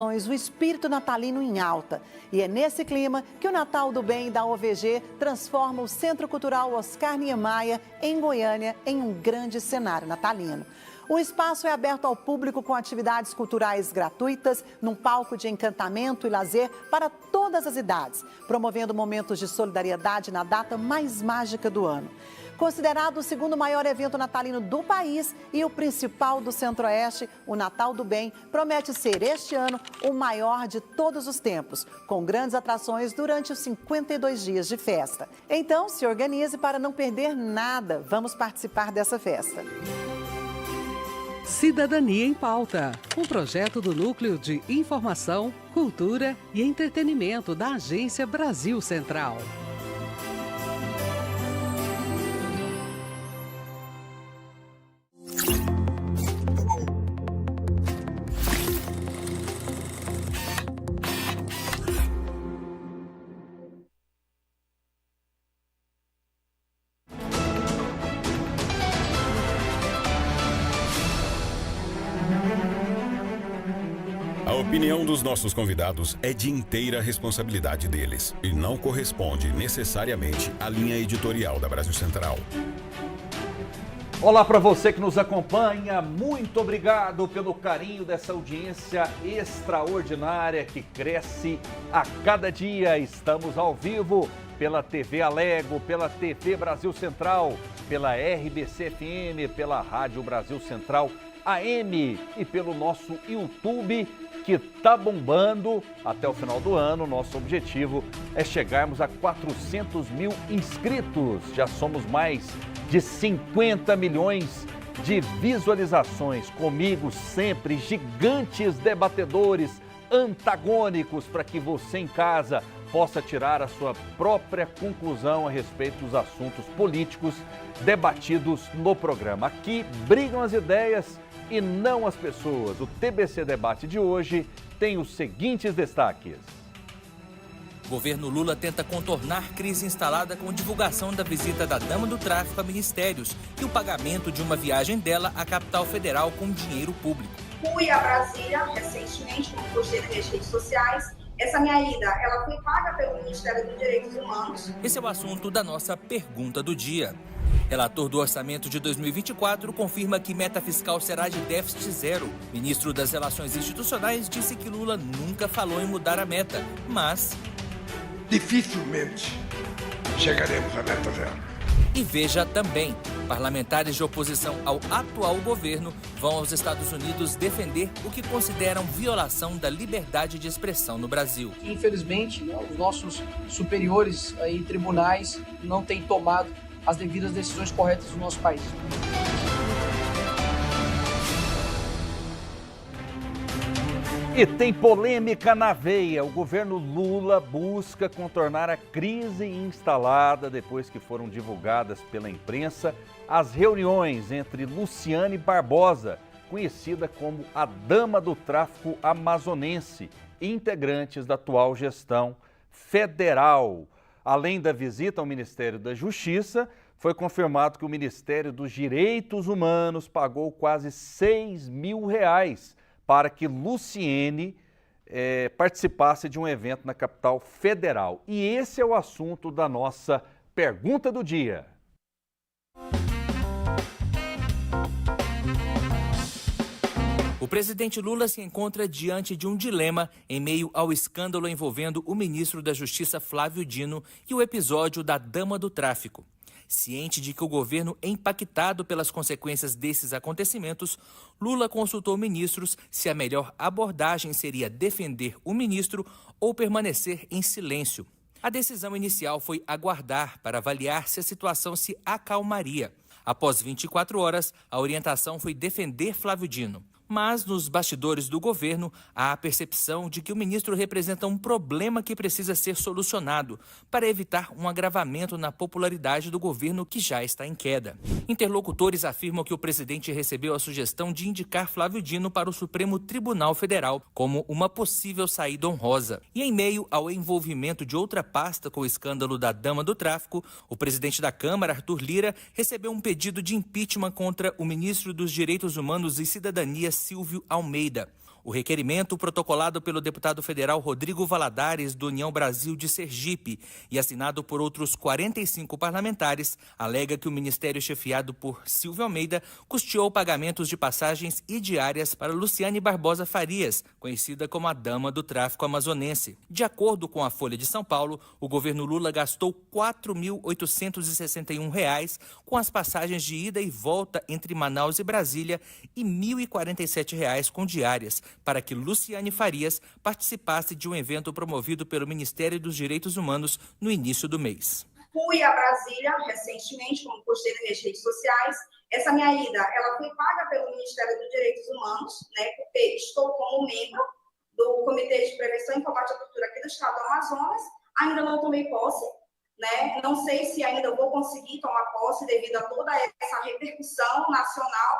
O espírito natalino em alta. E é nesse clima que o Natal do Bem da OVG transforma o Centro Cultural Oscar Niemeyer, em Goiânia, em um grande cenário natalino. O espaço é aberto ao público com atividades culturais gratuitas, num palco de encantamento e lazer para todas as idades, promovendo momentos de solidariedade na data mais mágica do ano. Considerado o segundo maior evento natalino do país e o principal do Centro-Oeste, o Natal do Bem promete ser este ano o maior de todos os tempos, com grandes atrações durante os 52 dias de festa. Então, se organize para não perder nada. Vamos participar dessa festa. Cidadania em Pauta, um projeto do Núcleo de Informação, Cultura e Entretenimento da Agência Brasil Central. A opinião dos nossos convidados é de inteira responsabilidade deles e não corresponde necessariamente à linha editorial da Brasil Central. Olá para você que nos acompanha, muito obrigado pelo carinho dessa audiência extraordinária que cresce a cada dia. Estamos ao vivo pela TV Alego, pela TV Brasil Central, pela RBC-FM, pela Rádio Brasil Central AM e pelo nosso YouTube, que tá bombando até o final do ano. Nosso objetivo é chegarmos a 400 mil inscritos. Já somos mais de 50 milhões de visualizações. Comigo sempre gigantes debatedores antagônicos para que você em casa possa tirar a sua própria conclusão a respeito dos assuntos políticos debatidos no programa. Aqui brigam as ideias e não as pessoas. O TBC Debate de hoje tem os seguintes destaques. Governo Lula tenta contornar crise instalada com divulgação da visita da dama do tráfico a ministérios e o pagamento de uma viagem dela à capital federal com dinheiro público. Fui a Brasília recentemente, como postei nas minhas redes sociais. Essa minha ida, ela foi paga pelo Ministério dos Direitos Humanos. Esse é o assunto da nossa pergunta do dia. Relator do orçamento de 2024 confirma que meta fiscal será de déficit zero. Ministro das Relações Institucionais disse que Lula nunca falou em mudar a meta, mas dificilmente chegaremos à meta zero. E veja também, parlamentares de oposição ao atual governo vão aos Estados Unidos defender o que consideram violação da liberdade de expressão no Brasil. Infelizmente, os nossos superiores e tribunais não têm tomado as devidas decisões corretas do nosso país. E tem polêmica na veia. O governo Lula busca contornar a crise instalada depois que foram divulgadas pela imprensa as reuniões entre Luciane Barbosa, conhecida como a dama do tráfico amazonense, e integrantes da atual gestão federal. Além da visita ao Ministério da Justiça, foi confirmado que o Ministério dos Direitos Humanos pagou quase R$6 mil para que Luciene participasse de um evento na capital federal. E esse é o assunto da nossa pergunta do dia. O presidente Lula se encontra diante de um dilema em meio ao escândalo envolvendo o ministro da Justiça Flávio Dino e o episódio da dama do tráfico. Ciente de que o governo é impactado pelas consequências desses acontecimentos, Lula consultou ministros se a melhor abordagem seria defender o ministro ou permanecer em silêncio. A decisão inicial foi aguardar para avaliar se a situação se acalmaria. Após 24 horas, a orientação foi defender Flávio Dino. Mas, nos bastidores do governo, há a percepção de que o ministro representa um problema que precisa ser solucionado para evitar um agravamento na popularidade do governo que já está em queda. Interlocutores afirmam que o presidente recebeu a sugestão de indicar Flávio Dino para o Supremo Tribunal Federal como uma possível saída honrosa. E em meio ao envolvimento de outra pasta com o escândalo da dama do tráfico, o presidente da Câmara, Arthur Lira, recebeu um pedido de impeachment contra o ministro dos Direitos Humanos e Cidadania, Silvio Almeida. O requerimento, protocolado pelo deputado federal Rodrigo Valadares, do União Brasil de Sergipe, e assinado por outros 45 parlamentares, alega que o ministério chefiado por Silvio Almeida custeou pagamentos de passagens e diárias para Luciane Barbosa Farias, conhecida como a Dama do Tráfico Amazonense. De acordo com a Folha de São Paulo, o governo Lula gastou R$ 4.861 com as passagens de ida e volta entre Manaus e Brasília e R$ 1.047 com diárias, para que Luciane Farias participasse de um evento promovido pelo Ministério dos Direitos Humanos no início do mês. Fui a Brasília recentemente, como postei nas minhas redes sociais. Essa minha ida, ela foi paga pelo Ministério dos Direitos Humanos, né, porque estou como membro do Comitê de Prevenção e Combate à Tortura aqui do Estado do Amazonas. Ainda não tomei posse, né? Não sei se ainda vou conseguir tomar posse devido a toda essa repercussão nacional.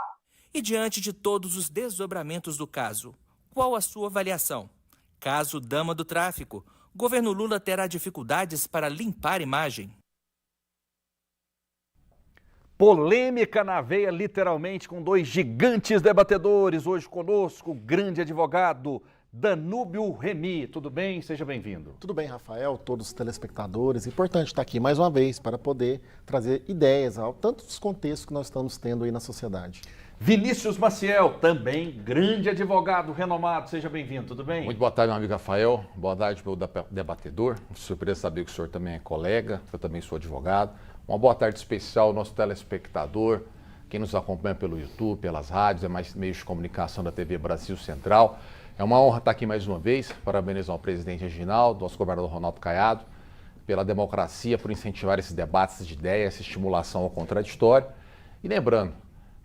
E diante de todos os desdobramentos do caso, qual a sua avaliação? Caso Dama do Tráfico, governo Lula terá dificuldades para limpar a imagem? Polêmica na veia, literalmente, com dois gigantes debatedores. Hoje conosco, o grande advogado Danúbio Remy. Tudo bem? Seja bem-vindo. Tudo bem, Rafael, todos os telespectadores. Importante estar aqui mais uma vez para poder trazer ideias ao tanto dos contextos que nós estamos tendo aí na sociedade. Vinícius Maciel, também grande advogado renomado. Seja bem-vindo, tudo bem? Muito boa tarde, meu amigo Rafael. Boa tarde, meu debatedor. Surpresa saber que o senhor também é colega, eu também sou advogado. Uma boa tarde especial ao nosso telespectador, quem nos acompanha pelo YouTube, pelas rádios, é mais meios de comunicação da TV Brasil Central. É uma honra estar aqui mais uma vez, parabenizar o presidente Reginaldo, nosso governador Ronaldo Caiado, pela democracia, por incentivar esses debates de ideias, essa estimulação ao contraditório. E lembrando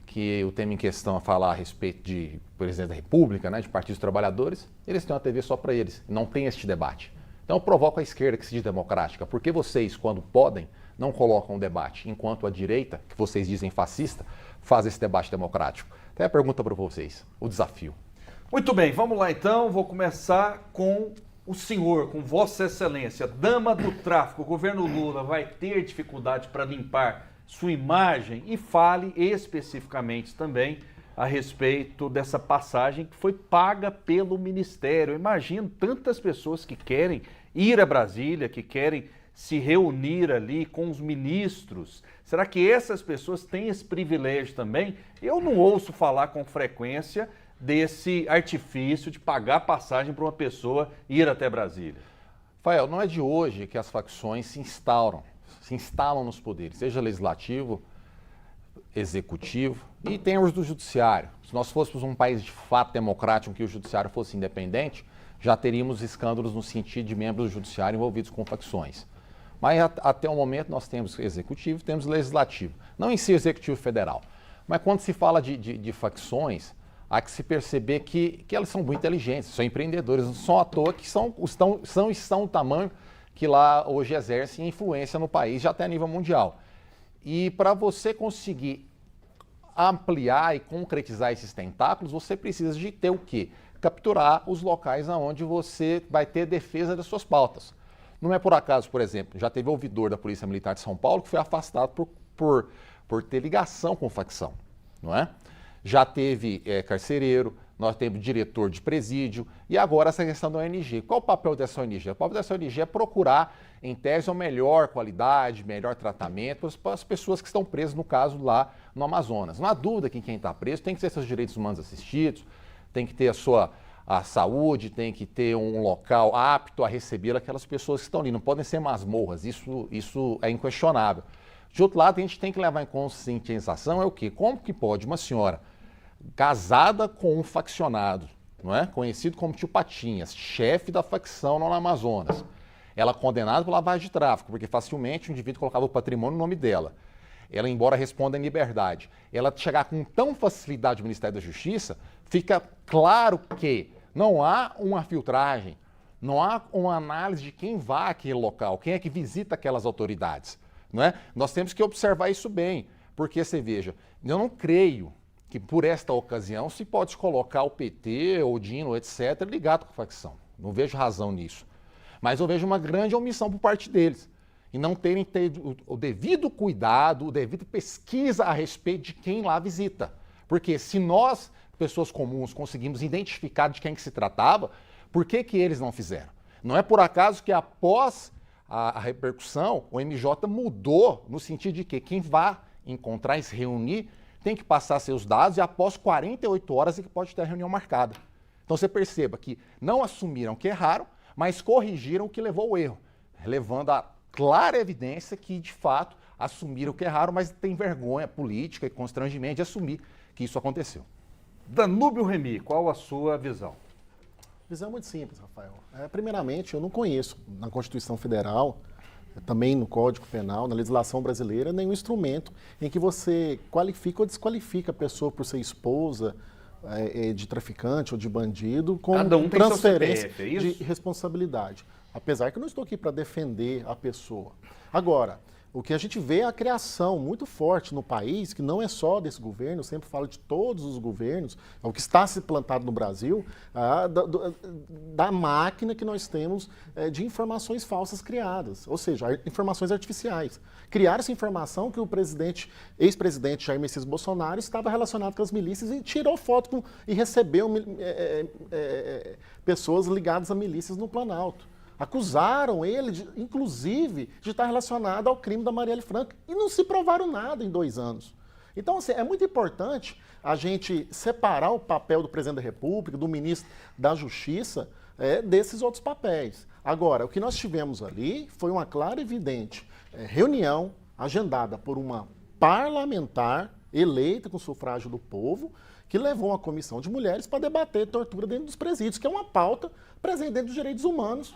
que o tema em questão a falar a respeito de presidente da República, né, de partidos trabalhadores, eles têm uma TV só para eles, não tem este debate. Então eu provoco a esquerda que se diz democrática, porque vocês, quando podem, não colocam um debate, enquanto a direita, que vocês dizem fascista, faz esse debate democrático. Então a pergunta para vocês, o desafio. Muito bem, vamos lá então, vou começar com o senhor, com Vossa Excelência, Dama do Tráfico. O governo Lula vai ter dificuldade para limpar sua imagem e fale especificamente também a respeito dessa passagem que foi paga pelo Ministério. Eu imagino tantas pessoas que querem ir a Brasília, que querem se reunir ali com os ministros. Será que essas pessoas têm esse privilégio também? Eu não ouço falar com frequência desse artifício de pagar passagem para uma pessoa ir até Brasília. Rafael, não é de hoje que as facções se instalam nos poderes, seja legislativo, executivo e tem os do judiciário. Se nós fôssemos um país de fato democrático, que o judiciário fosse independente, já teríamos escândalos no sentido de membros do judiciário envolvidos com facções. Mas até o momento nós temos executivo e temos legislativo. Não em si o executivo federal, mas quando se fala de facções, há que se perceber que elas são muito inteligentes, são empreendedores, não são à toa que são o tamanho que lá hoje exercem influência no país, já até a nível mundial. E para você conseguir ampliar e concretizar esses tentáculos, você precisa de ter o quê? Capturar os locais onde você vai ter defesa das suas pautas. Não é por acaso, por exemplo, já teve ouvidor da Polícia Militar de São Paulo que foi afastado por ter ligação com facção, não é? Já teve carcereiro, nós temos diretor de presídio e agora essa questão da ONG. Qual o papel dessa ONG? O papel dessa ONG é procurar, em tese, a melhor qualidade, melhor tratamento para as pessoas que estão presas, no caso, lá no Amazonas. Não há dúvida que quem está preso tem que ter seus direitos humanos assistidos, tem que ter a saúde, tem que ter um local apto a receber aquelas pessoas que estão ali. Não podem ser masmorras, isso é inquestionável. De outro lado, a gente tem que levar em conscientização é o quê? Como que pode uma senhora casada com um faccionado, não é? Conhecido como Tio Patinhas, chefe da facção no Amazonas, ela condenada por lavagem de tráfico, porque facilmente o indivíduo colocava o patrimônio no nome dela. Ela, embora responda em liberdade, ela chegar com tão facilidade ao Ministério da Justiça, fica claro que não há uma filtragem, não há uma análise de quem vai àquele local, quem é que visita aquelas autoridades, não é? Nós temos que observar isso bem, porque você veja, eu não creio que por esta ocasião se pode colocar o PT, o Dino, etc., ligado com a facção. Não vejo razão nisso. Mas eu vejo uma grande omissão por parte deles. E não terem o devido cuidado, o devido pesquisa a respeito de quem lá visita. Porque se nós, pessoas comuns, conseguimos identificar de quem que se tratava, por que que eles não fizeram? Não é por acaso que após a repercussão, o MJ mudou no sentido de que quem vai encontrar e se reunir tem que passar seus dados e após 48 horas é que pode ter a reunião marcada. Então você perceba que não assumiram que erraram, mas corrigiram o que levou ao erro, levando a clara evidência que, de fato, assumiram que erraram, mas tem vergonha política e constrangimento de assumir que isso aconteceu. Danúbio Remy, qual a sua visão? Visão muito simples, Rafael. Primeiramente, eu não conheço na Constituição Federal, também no Código Penal, na legislação brasileira, nenhum instrumento em que você qualifica ou desqualifica a pessoa por ser esposa de traficante ou de bandido com transferência de responsabilidade. Apesar que eu não estou aqui para defender a pessoa. Agora, o que a gente vê é a criação muito forte no país, que não é só desse governo, eu sempre falo de todos os governos, é o que está se plantado no Brasil, da máquina que nós temos de informações falsas criadas, ou seja, informações artificiais. Criaram essa informação que o ex-presidente Jair Messias Bolsonaro estava relacionado com as milícias e tirou foto e recebeu pessoas ligadas a milícias no Planalto. Acusaram ele, inclusive, de estar relacionado ao crime da Marielle Franco e não se provaram nada em 2 anos. Então, assim, é muito importante a gente separar o papel do presidente da República, do ministro da Justiça, desses outros papéis. Agora, o que nós tivemos ali foi uma clara e evidente reunião agendada por uma parlamentar eleita com sufrágio do povo, que levou uma comissão de mulheres para debater tortura dentro dos presídios, que é uma pauta presente dentro dos direitos humanos,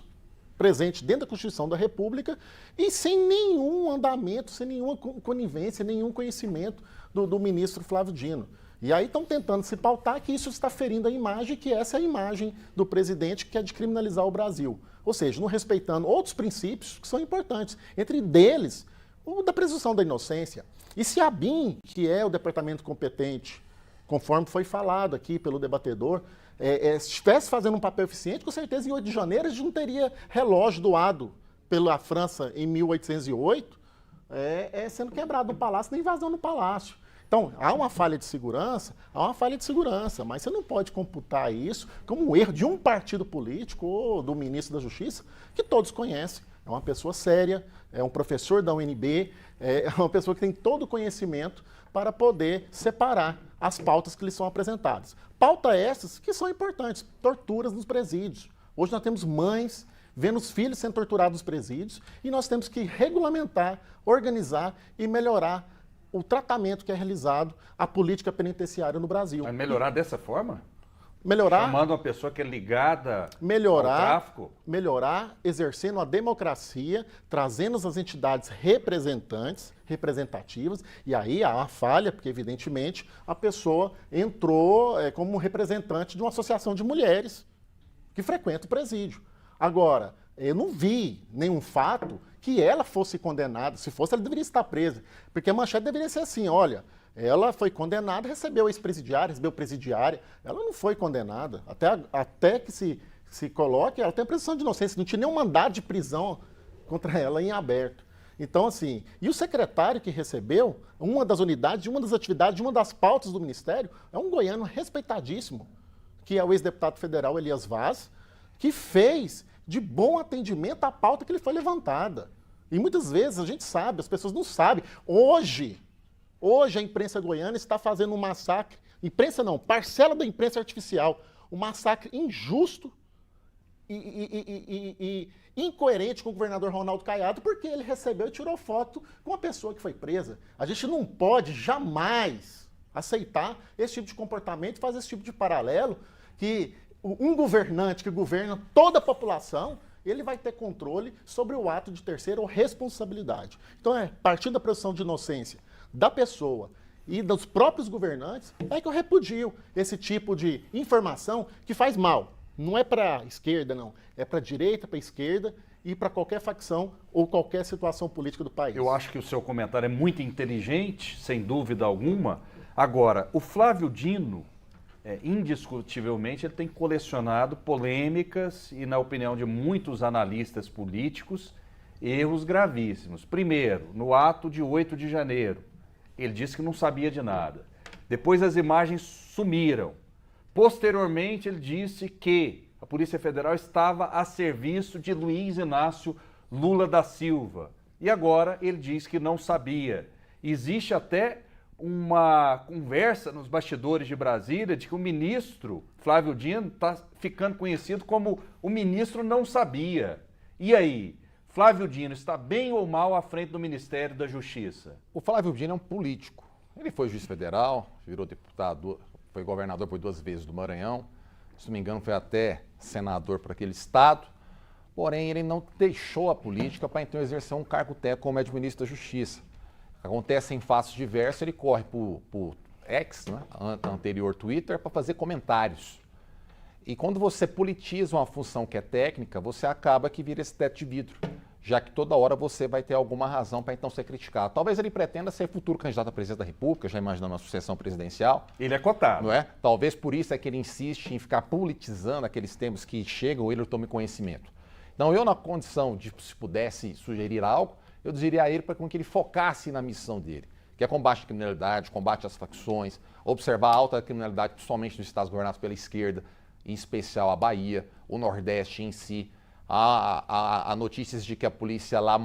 presente dentro da Constituição da República e sem nenhum andamento, sem nenhuma conivência, nenhum conhecimento do ministro Flávio Dino. E aí estão tentando se pautar que isso está ferindo a imagem, que essa é a imagem do presidente que é de criminalizar o Brasil. Ou seja, não respeitando outros princípios que são importantes, entre deles o da presunção da inocência. E se a BIM, que é o departamento competente, conforme foi falado aqui pelo debatedor, estivesse fazendo um papel eficiente, com certeza em 8 de janeiro a gente não teria relógio doado pela França em 1808 sendo quebrado no palácio, nem invasão no palácio. Então, há uma falha de segurança, mas você não pode computar isso como um erro de um partido político ou do ministro da Justiça, que todos conhecem. É uma pessoa séria, é um professor da UNB, é uma pessoa que tem todo o conhecimento para poder separar as pautas que lhes são apresentadas. Pautas essas que são importantes, torturas nos presídios. Hoje nós temos mães vendo os filhos sendo torturados nos presídios e nós temos que regulamentar, organizar e melhorar o tratamento que é realizado à política penitenciária no Brasil. Vai melhorar dessa forma? Melhorar, chamando uma pessoa que é ligada ao tráfico? Melhorar, exercendo a democracia, trazendo as entidades representativas, e aí há uma falha, porque evidentemente a pessoa entrou como representante de uma associação de mulheres que frequenta o presídio. Agora, eu não vi nenhum fato que ela fosse condenada, se fosse ela deveria estar presa, porque a manchete deveria ser assim, olha, ela foi condenada, recebeu ex-presidiária, recebeu presidiária. Ela não foi condenada. Até que se coloque, ela tem a presunção de inocência. Não tinha nenhum mandado de prisão contra ela em aberto. Então, assim, e o secretário que recebeu uma das unidades, uma das atividades, uma das pautas do Ministério, é um goiano respeitadíssimo, que é o ex-deputado federal Elias Vaz, que fez de bom atendimento a pauta que lhe foi levantada. E muitas vezes a gente sabe, as pessoas não sabem. Hoje a imprensa goiana está fazendo um massacre, imprensa não, parcela da imprensa artificial, um massacre injusto e incoerente com o governador Ronaldo Caiado, porque ele recebeu e tirou foto com uma pessoa que foi presa. A gente não pode jamais aceitar esse tipo de comportamento, fazer esse tipo de paralelo, que um governante que governa toda a população, ele vai ter controle sobre o ato de terceiro ou responsabilidade. Então, partindo da presunção de inocência da pessoa e dos próprios governantes, é que eu repudio esse tipo de informação que faz mal. Não é para a esquerda, não. É para a direita, para a esquerda e para qualquer facção ou qualquer situação política do país. Eu acho que o seu comentário é muito inteligente, sem dúvida alguma. Agora, o Flávio Dino, indiscutivelmente, ele tem colecionado polêmicas e, na opinião de muitos analistas políticos, erros gravíssimos. Primeiro, no ato de 8 de janeiro, ele disse que não sabia de nada. Depois as imagens sumiram. Posteriormente, ele disse que a Polícia Federal estava a serviço de Luiz Inácio Lula da Silva. E agora ele diz que não sabia. Existe até uma conversa nos bastidores de Brasília de que o ministro Flávio Dino está ficando conhecido como o ministro não sabia. E aí, Flávio Dino está bem ou mal à frente do Ministério da Justiça? O Flávio Dino é um político. Ele foi juiz federal, virou deputado, foi governador por 2 vezes do Maranhão, se não me engano foi até senador por aquele estado, porém ele não deixou a política para então exercer um cargo técnico como é de ministro da Justiça. Acontece em fatos diversos, ele corre por X, né, anterior Twitter, para fazer comentários. E quando você politiza uma função que é técnica, você acaba que vira esse teto de vidro, já que toda hora você vai ter alguma razão para então ser criticado. Talvez ele pretenda ser futuro candidato a presidente da República, já imaginando uma sucessão presidencial. Ele é cotado. Não é? Talvez por isso é que ele insiste em ficar politizando aqueles temas que chegam, ele tome conhecimento. Então eu, na condição de, se pudesse sugerir algo, eu diria a ele para que ele focasse na missão dele, que é combate à criminalidade, combate às facções, observar a alta criminalidade, principalmente nos estados governados pela esquerda, em especial a Bahia, o Nordeste em si. Há notícias de que a polícia lá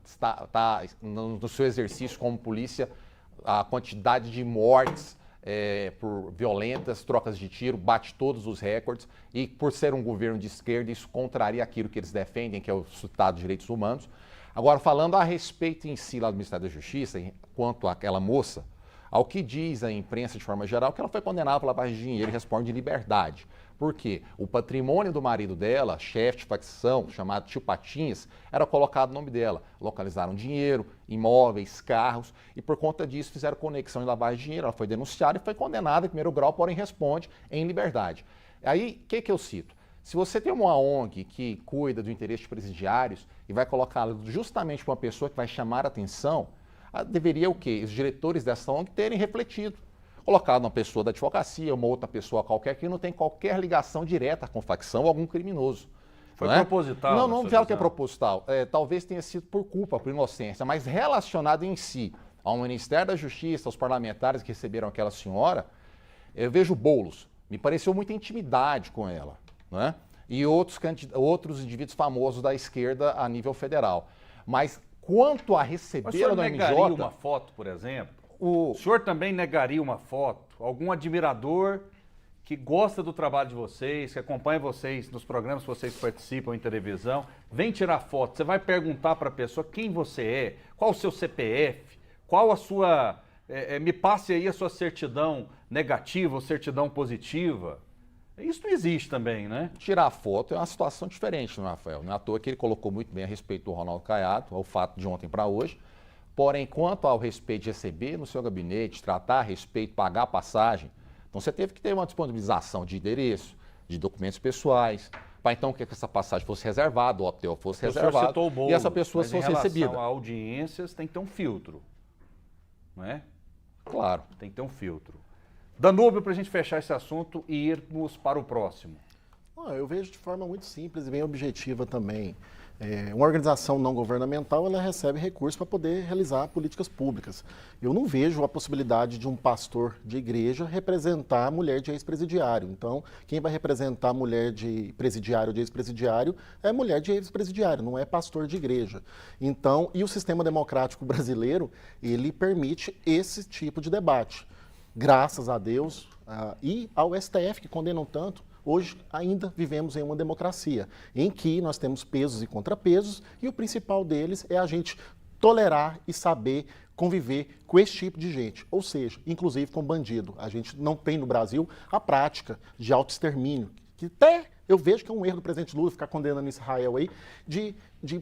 está no seu exercício como polícia, a quantidade de mortes por violentas, trocas de tiro, bate todos os recordes, e por ser um governo de esquerda, isso contraria aquilo que eles defendem, que é o Estado de Direitos Humanos. Agora, falando a respeito em si lá do Ministério da Justiça, quanto àquela moça, ao que diz a imprensa de forma geral, que ela foi condenada por lavagem de dinheiro e responde de liberdade. Por quê? O patrimônio do marido dela, chefe de facção, chamado Tio Patinhas, era colocado no nome dela. Localizaram dinheiro, imóveis, carros, e por conta disso fizeram conexão em lavagem de dinheiro. Ela foi denunciada e foi condenada em primeiro grau, porém responde em liberdade. Aí, o que eu cito? Se você tem uma ONG que cuida do interesse de presidiários e vai colocá-lo justamente para uma pessoa que vai chamar a atenção, deveria o quê? Os diretores dessa ONG terem refletido. Colocado uma pessoa da advocacia, uma outra pessoa qualquer que não tem qualquer ligação direta com facção ou algum criminoso. Foi proposital? Não falo que é proposital. Talvez tenha sido por culpa, por inocência, mas relacionado em si ao Ministério da Justiça, aos parlamentares que receberam aquela senhora, eu vejo Boulos. Me pareceu muita intimidade com ela. Né? E outros indivíduos famosos da esquerda a nível federal. Mas quanto a receber o senhor no negaria MJ... uma foto, por exemplo? O senhor também negaria uma foto? Algum admirador que gosta do trabalho de vocês, que acompanha vocês nos programas que vocês participam em televisão, vem tirar foto, você vai perguntar para a pessoa quem você é, qual o seu CPF, qual a sua... me passe aí a sua certidão negativa ou certidão positiva. Isso não existe também, né? Tirar foto é uma situação diferente, não é, Rafael? Não é à toa que ele colocou muito bem a respeito do Ronaldo Caiado, ao fato de ontem para hoje. Porém, quanto ao respeito de receber no seu gabinete, tratar a respeito, pagar a passagem, então você teve que ter uma disponibilização de endereço, de documentos pessoais, para então que essa passagem fosse reservada, o hotel fosse reservado e essa pessoa fosse recebida. Em relação a audiências, tem que ter um filtro, não é? Claro. Tem que ter um filtro. Danúbio, para a gente fechar esse assunto e irmos para o próximo. Eu vejo de forma muito simples e bem objetiva também. Uma organização não governamental, ela recebe recursos para poder realizar políticas públicas. Eu não vejo a possibilidade de um pastor de igreja representar a mulher de ex-presidiário. Então, quem vai representar a mulher de presidiário ou de ex-presidiário é mulher de ex-presidiário, não é pastor de igreja. Então, e o sistema democrático brasileiro, ele permite esse tipo de debate. Graças a Deus e ao STF, que condenam tanto, hoje ainda vivemos em uma democracia, em que nós temos pesos e contrapesos, e o principal deles é a gente tolerar e saber conviver com esse tipo de gente, ou seja, inclusive com bandido. A gente não tem no Brasil a prática de autoextermínio, que até eu vejo que é um erro do presidente Lula ficar condenando Israel aí, de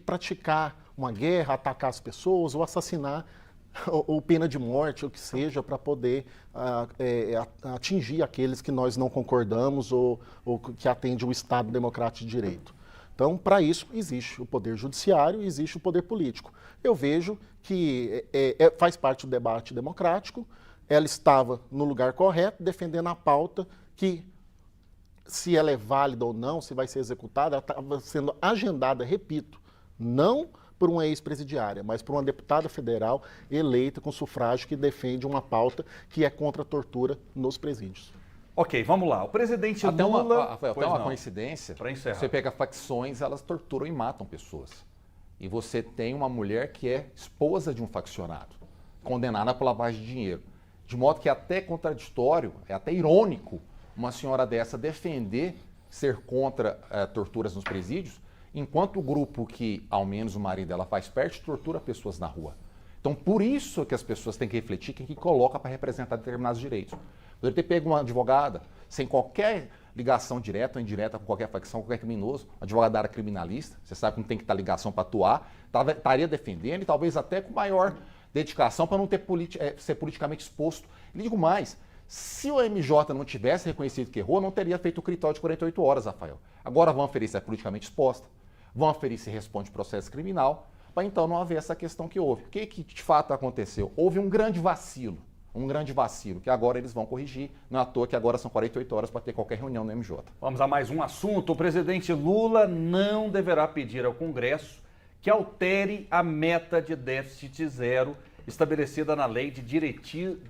praticar uma guerra, atacar as pessoas ou assassinar ou pena de morte, ou que seja, para poder atingir aqueles que nós não concordamos ou que atendem o Estado Democrático de Direito. Então, para isso, existe o poder judiciário e existe o poder político. Eu vejo que faz parte do debate democrático, ela estava no lugar correto, defendendo a pauta que, se ela é válida ou não, se vai ser executada, ela estava sendo agendada, repito, não por uma ex-presidiária, mas por uma deputada federal eleita com sufrágio que defende uma pauta que é contra a tortura nos presídios. Ok, vamos lá. O presidente até Lula... Até uma coincidência, para encerrar. Você pega facções, elas torturam e matam pessoas. E você tem uma mulher que é esposa de um faccionado, condenada por lavagem de dinheiro. De modo que é até contraditório, é até irônico uma senhora dessa defender ser contra torturas nos presídios, enquanto o grupo que, ao menos o marido dela faz parte, tortura pessoas na rua. Então, por isso que as pessoas têm que refletir quem que coloca para representar determinados direitos. Poderia ter pego uma advogada sem qualquer ligação direta ou indireta com qualquer facção, qualquer criminoso, uma advogada da área criminalista, você sabe que não tem que estar ligação para atuar, estaria defendendo e talvez até com maior dedicação para não ter ser politicamente exposto. E digo mais, se o MJ não tivesse reconhecido que errou, não teria feito o critério de 48 horas, Rafael. Agora vão aferir se é politicamente exposta, vão aferir se responde processo criminal, para então não haver essa questão que houve. O que de fato aconteceu? Houve um grande vacilo, que agora eles vão corrigir. Não é à toa que agora são 48 horas para ter qualquer reunião no MJ. Vamos a mais um assunto. O presidente Lula não deverá pedir ao Congresso que altere a meta de déficit zero estabelecida na Lei de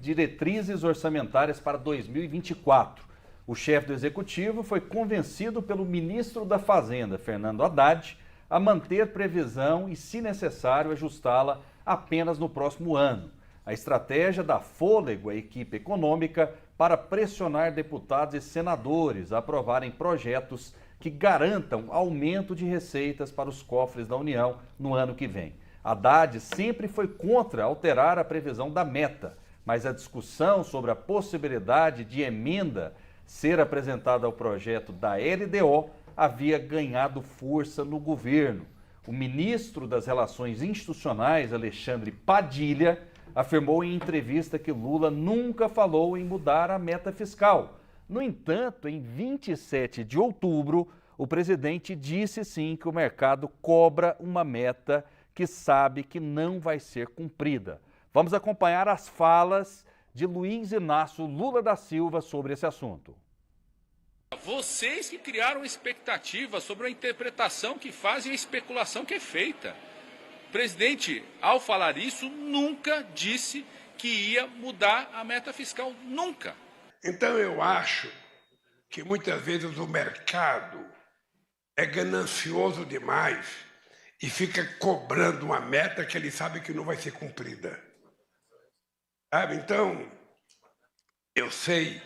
Diretrizes Orçamentárias para 2024. O chefe do Executivo foi convencido pelo ministro da Fazenda, Fernando Haddad, a manter previsão e, se necessário, ajustá-la apenas no próximo ano. A estratégia dá fôlego à equipe econômica para pressionar deputados e senadores a aprovarem projetos que garantam aumento de receitas para os cofres da União no ano que vem. Haddad sempre foi contra alterar a previsão da meta, mas a discussão sobre a possibilidade de emenda ser apresentada ao projeto da LDO havia ganhado força no governo. O ministro das Relações Institucionais, Alexandre Padilha, afirmou em entrevista que Lula nunca falou em mudar a meta fiscal. No entanto, em 27 de outubro, o presidente disse sim que o mercado cobra uma meta que sabe que não vai ser cumprida. Vamos acompanhar as falas de Luiz Inácio Lula da Silva sobre esse assunto. Vocês que criaram expectativa sobre a interpretação que fazem e a especulação que é feita. O presidente, ao falar isso, nunca disse que ia mudar a meta fiscal. Nunca. Então eu acho que muitas vezes o mercado é ganancioso demais e fica cobrando uma meta que ele sabe que não vai ser cumprida. Sabe? Então, eu sei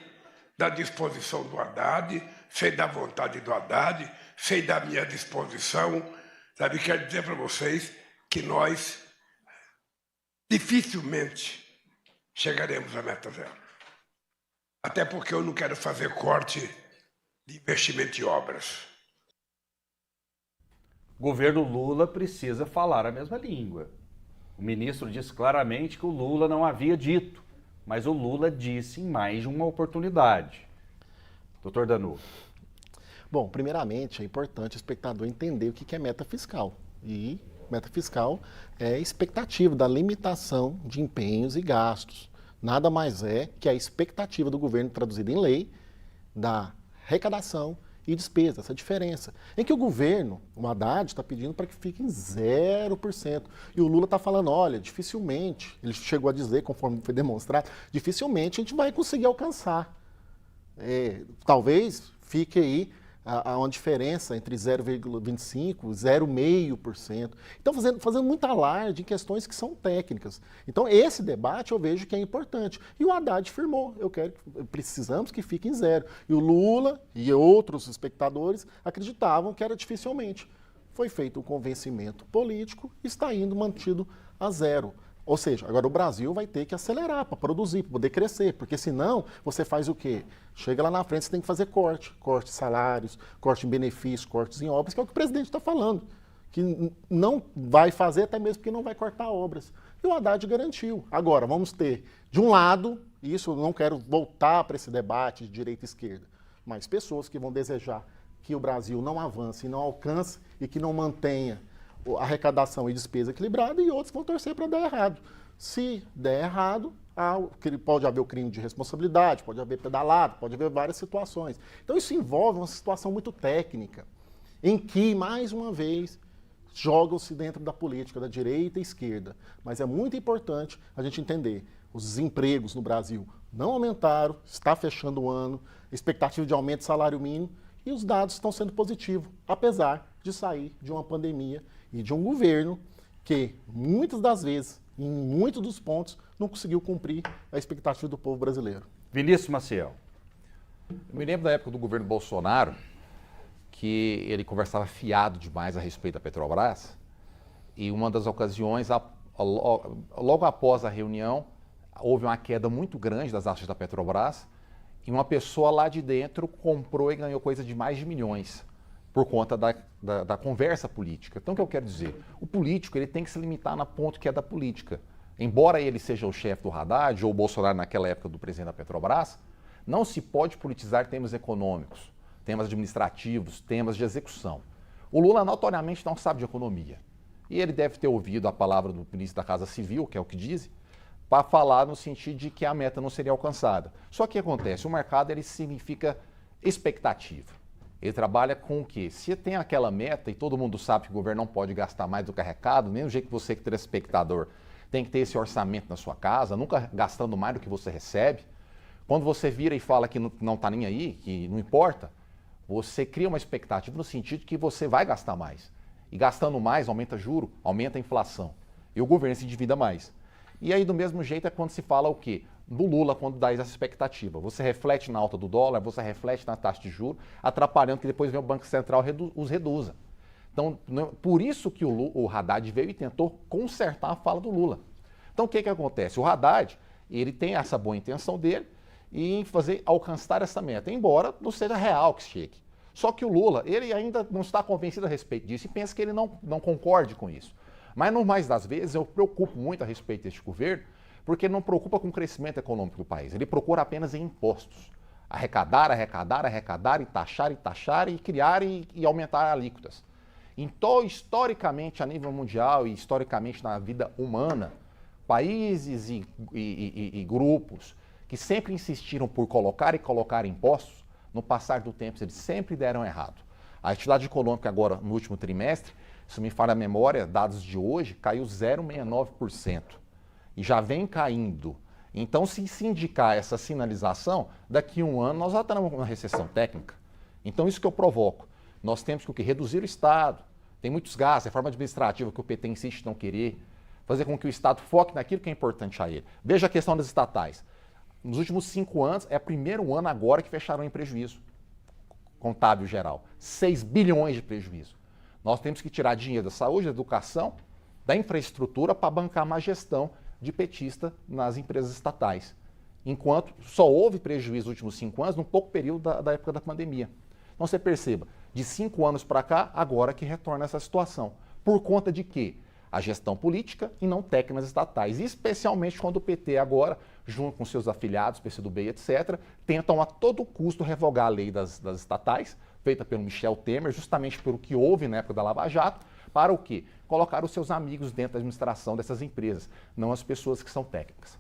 da disposição do Haddad, sei da vontade do Haddad, sei da minha disposição. Sabe, quero dizer para vocês que nós dificilmente chegaremos à meta zero. Até porque eu não quero fazer corte de investimento em obras. O governo Lula precisa falar a mesma língua. O ministro disse claramente que o Lula não havia dito, mas o Lula disse em mais de uma oportunidade. Doutor Danu. Bom, primeiramente é importante o espectador entender o que é meta fiscal. E meta fiscal é expectativa da limitação de empenhos e gastos. Nada mais é que a expectativa do governo traduzida em lei da arrecadação e despesa, essa diferença. Em que o governo, o Haddad, está pedindo para que fique em 0%. E o Lula está falando, olha, dificilmente, ele chegou a dizer, conforme foi demonstrado, dificilmente a gente vai conseguir alcançar. Talvez fique aí uma diferença entre 0,25% e 0,5%. Então, fazendo muito alarde em questões que são técnicas. Então, esse debate eu vejo que é importante. E o Haddad afirmou, precisamos que fique em zero. E o Lula e outros espectadores acreditavam que era dificilmente. Foi feito um convencimento político e está indo mantido a zero. Ou seja, agora o Brasil vai ter que acelerar para produzir, para poder crescer, porque senão você faz o quê? Chega lá na frente, você tem que fazer corte de salários, corte em benefícios, cortes em obras, que é o que o presidente está falando, que não vai fazer até mesmo porque não vai cortar obras. E o Haddad garantiu. Agora, vamos ter, de um lado, e isso eu não quero voltar para esse debate de direita e esquerda, mas pessoas que vão desejar que o Brasil não avance e não alcance e que não mantenha arrecadação e despesa equilibrada, e outros vão torcer para dar errado. Se der errado, pode haver o crime de responsabilidade, pode haver pedalado, pode haver várias situações. Então isso envolve uma situação muito técnica, em que, mais uma vez, jogam-se dentro da política da direita e esquerda. Mas é muito importante a gente entender, os desempregos no Brasil não aumentaram, está fechando o ano, expectativa de aumento do salário mínimo e os dados estão sendo positivos, apesar de sair de uma pandemia e de um governo que, muitas das vezes, em muitos dos pontos, não conseguiu cumprir a expectativa do povo brasileiro. Vinícius Maciel. Eu me lembro da época do governo Bolsonaro, que ele conversava fiado demais a respeito da Petrobras, e uma das ocasiões, logo após a reunião, houve uma queda muito grande das ações da Petrobras, e uma pessoa lá de dentro comprou e ganhou coisa de mais de milhões, por conta da conversa política. Então, o que eu quero dizer? O político ele tem que se limitar na ponto que é da política. Embora ele seja o chefe do Haddad, ou o Bolsonaro naquela época do presidente da Petrobras, não se pode politizar temas econômicos, temas administrativos, temas de execução. O Lula notoriamente não sabe de economia. E ele deve ter ouvido a palavra do ministro da Casa Civil, que é o que diz, para falar no sentido de que a meta não seria alcançada. Só que o que acontece? O mercado ele significa expectativa. Ele trabalha com o quê? Se tem aquela meta e todo mundo sabe que o governo não pode gastar mais do que arrecada, nem do jeito que você, que é telespectador, tem que ter esse orçamento na sua casa, nunca gastando mais do que você recebe. Quando você vira e fala que não está nem aí, que não importa, você cria uma expectativa no sentido de que você vai gastar mais. E gastando mais, aumenta juro, aumenta a inflação. E o governo se endivida mais. E aí, do mesmo jeito, é quando se fala o quê? Do Lula, quando dá essa expectativa. Você reflete na alta do dólar, você reflete na taxa de juros, atrapalhando que depois vem o Banco Central os reduza. Então, por isso que o Haddad veio e tentou consertar a fala do Lula. Então, o que acontece? O Haddad, ele tem essa boa intenção dele em fazer alcançar essa meta, embora não seja real que chegue. Só que o Lula, ele ainda não está convencido a respeito disso e pensa que ele não concorde com isso. Mas, no mais das vezes, eu preocupo muito a respeito deste governo, porque ele não preocupa com o crescimento econômico do país. Ele procura apenas em impostos. Arrecadar, arrecadar, arrecadar, e taxar, e criar e aumentar alíquotas. Então, historicamente, a nível mundial e historicamente na vida humana, países e grupos que sempre insistiram por colocar impostos, no passar do tempo, eles sempre deram errado. A atividade econômica agora, no último trimestre, se me falha a memória, dados de hoje, caiu 0,69%. E já vem caindo. Então, se indicar essa sinalização, daqui a um ano nós já estamos numa recessão técnica. Então, isso que eu provoco. Nós temos que reduzir o Estado. Tem muitos gastos, reforma administrativa que o PT insiste em não querer. Fazer com que o Estado foque naquilo que é importante a ele. Veja a questão das estatais. Nos últimos 5 anos, é o primeiro ano agora que fecharam em prejuízo contábil geral. 6 bilhões de prejuízo. Nós temos que tirar dinheiro da saúde, da educação, da infraestrutura para bancar uma gestão de petista nas empresas estatais. Enquanto só houve prejuízo nos últimos 5 anos, num pouco período da época da pandemia. Então você perceba, de 5 anos para cá, agora que retorna essa situação. Por conta de quê? A gestão política e não técnicas estatais. E especialmente quando o PT agora, junto com seus afiliados, PCdoB, etc., tentam a todo custo revogar a lei das estatais, feita pelo Michel Temer, justamente pelo que houve na época da Lava Jato, para o quê? Colocar os seus amigos dentro da administração dessas empresas, não as pessoas que são técnicas.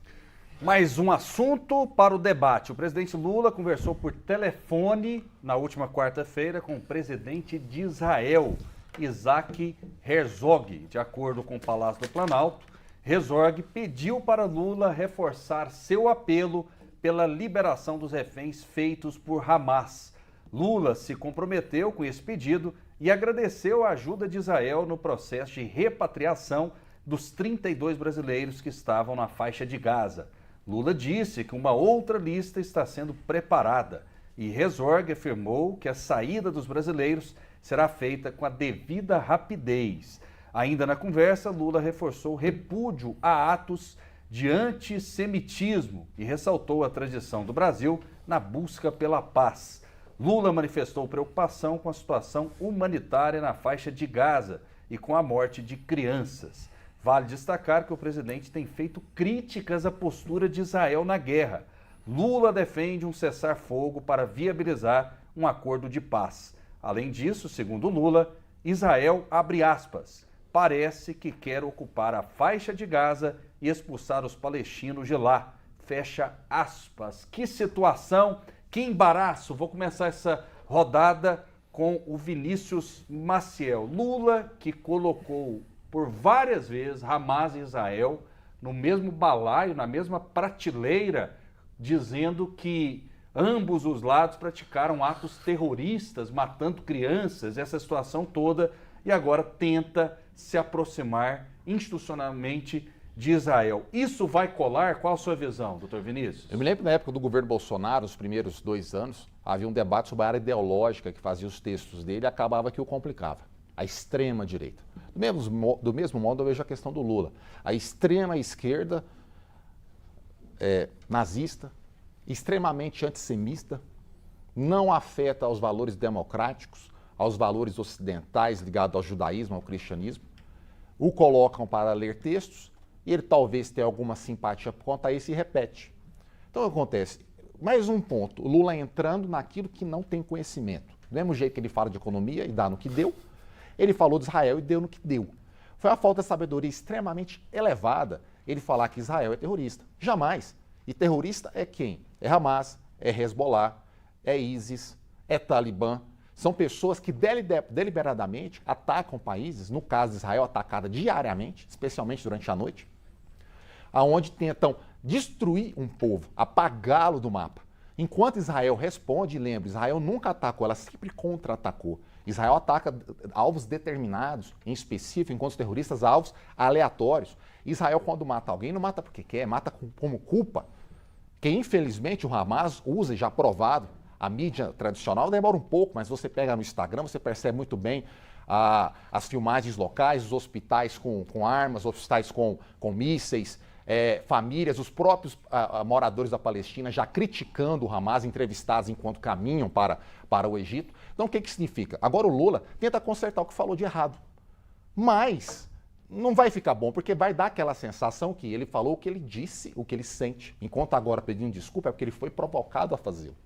Mais um assunto para o debate. O presidente Lula conversou por telefone na última quarta-feira com o presidente de Israel, Isaac Herzog. De acordo com o Palácio do Planalto, Herzog pediu para Lula reforçar seu apelo pela liberação dos reféns feitos por Hamas. Lula se comprometeu com esse pedido e agradeceu a ajuda de Israel no processo de repatriação dos 32 brasileiros que estavam na faixa de Gaza. Lula disse que uma outra lista está sendo preparada e Herzog afirmou que a saída dos brasileiros será feita com a devida rapidez. Ainda na conversa, Lula reforçou o repúdio a atos de antissemitismo e ressaltou a tradição do Brasil na busca pela paz. Lula manifestou preocupação com a situação humanitária na faixa de Gaza e com a morte de crianças. Vale destacar que o presidente tem feito críticas à postura de Israel na guerra. Lula defende um cessar-fogo para viabilizar um acordo de paz. Além disso, segundo Lula, Israel, abre aspas, parece que quer ocupar a faixa de Gaza e expulsar os palestinos de lá. Fecha aspas. Que situação, que embaraço. Vou começar essa rodada com o Vinícius Maciel. Lula, que colocou por várias vezes Hamas e Israel no mesmo balaio, na mesma prateleira, dizendo que ambos os lados praticaram atos terroristas, matando crianças, essa situação toda, e agora tenta se aproximar institucionalmente de Israel. Isso vai colar? Qual a sua visão, doutor Vinícius? Eu me lembro na época do governo Bolsonaro, os primeiros 2 anos, havia um debate sobre a área ideológica que fazia os textos dele e acabava que o complicava. A extrema-direita. Do mesmo modo, eu vejo a questão do Lula. A extrema-esquerda nazista, extremamente antissemita, não afeta aos valores democráticos, aos valores ocidentais ligados ao judaísmo, ao cristianismo, o colocam para ler textos e ele talvez tenha alguma simpatia por conta disso e repete. Então acontece, mais um ponto, o Lula entrando naquilo que não tem conhecimento. Do mesmo jeito que ele fala de economia e dá no que deu, ele falou de Israel e deu no que deu. Foi uma falta de sabedoria extremamente elevada ele falar que Israel é terrorista. Jamais. E terrorista é quem? É Hamas, é Hezbollah, é ISIS, é Talibã. São pessoas que deliberadamente atacam países, no caso de Israel, atacada diariamente, especialmente durante a noite, aonde tentam destruir um povo, apagá-lo do mapa. Enquanto Israel responde, lembre, Israel nunca atacou, ela sempre contra-atacou. Israel ataca alvos determinados, em específico, enquanto os terroristas, alvos aleatórios. Israel, quando mata alguém, não mata porque quer, mata como culpa. Que, infelizmente, o Hamas usa, e já provado, a mídia tradicional demora um pouco, mas você pega no Instagram, você percebe muito bem as filmagens locais, os hospitais com armas, hospitais com mísseis, famílias, os próprios moradores da Palestina já criticando o Hamas, entrevistados enquanto caminham para o Egito. Então, o que significa? Agora o Lula tenta consertar o que falou de errado, mas não vai ficar bom, porque vai dar aquela sensação que ele falou o que ele disse, o que ele sente, enquanto agora pedindo desculpa é porque ele foi provocado a fazê-lo.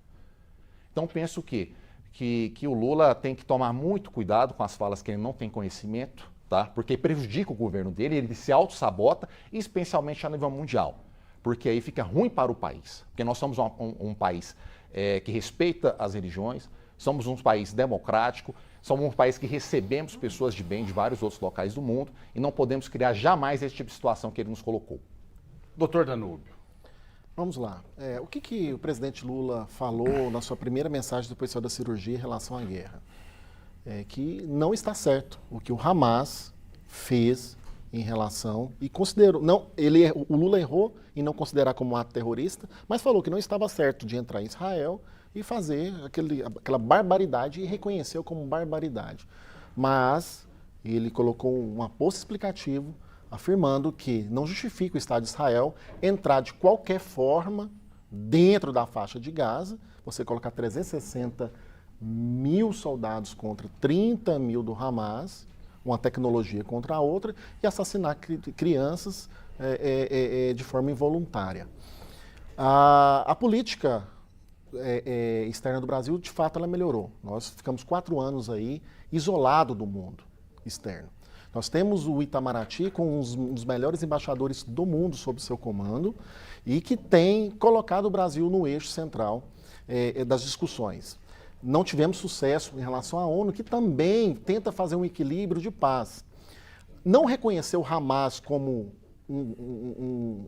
Então, penso que o Lula tem que tomar muito cuidado com as falas que ele não tem conhecimento, tá? Porque prejudica o governo dele, ele se auto-sabota, especialmente a nível mundial, porque aí fica ruim para o país. Porque nós somos um país que respeita as religiões, somos um país democrático, somos um país que recebemos pessoas de bem de vários outros locais do mundo e não podemos criar jamais esse tipo de situação que ele nos colocou. Doutor Danúbio. Vamos lá. O que o presidente Lula falou na sua primeira mensagem depois da cirurgia em relação à guerra? Que não está certo o que o Hamas fez em relação e considerou, o Lula errou em não considerar como um ato terrorista, mas falou que não estava certo de entrar em Israel e fazer aquela barbaridade e reconheceu como barbaridade. Mas ele colocou um aposto explicativo afirmando que não justifica o Estado de Israel entrar de qualquer forma dentro da faixa de Gaza, você colocar 360 mil soldados contra 30 mil do Hamas, uma tecnologia contra a outra, e assassinar crianças de forma involuntária. A política externa do Brasil, de fato, ela melhorou. Nós ficamos 4 anos aí isolados do mundo externo. Nós temos o Itamaraty com um dos melhores embaixadores do mundo sob seu comando e que tem colocado o Brasil no eixo central das discussões. Não tivemos sucesso em relação à ONU, que também tenta fazer um equilíbrio de paz. Não reconhecer o Hamas como um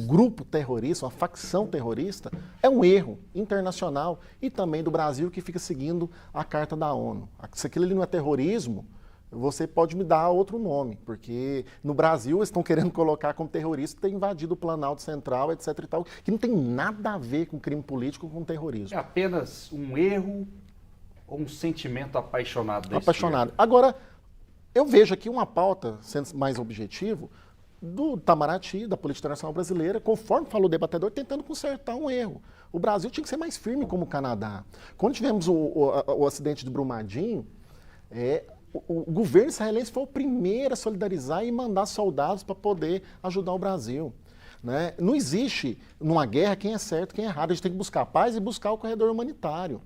grupo terrorista, uma facção terrorista, é um erro internacional e também do Brasil, que fica seguindo a carta da ONU. Se aquilo ali não é terrorismo, você pode me dar outro nome, porque no Brasil eles estão querendo colocar como terrorista ter invadido o Planalto Central, etc. e tal, que não tem nada a ver com crime político, com terrorismo. É apenas um erro ou um sentimento apaixonado da esquerda? Agora, eu vejo aqui uma pauta, sendo mais objetivo, do Itamaraty, da Política Internacional Brasileira, conforme falou o debatedor, tentando consertar um erro. O Brasil tinha que ser mais firme como o Canadá. Quando tivemos o acidente de Brumadinho, o governo israelense foi o primeiro a solidarizar e mandar soldados para poder ajudar o Brasil. Né? Não existe, numa guerra, quem é certo e quem é errado. A gente tem que buscar a paz e buscar o corredor humanitário.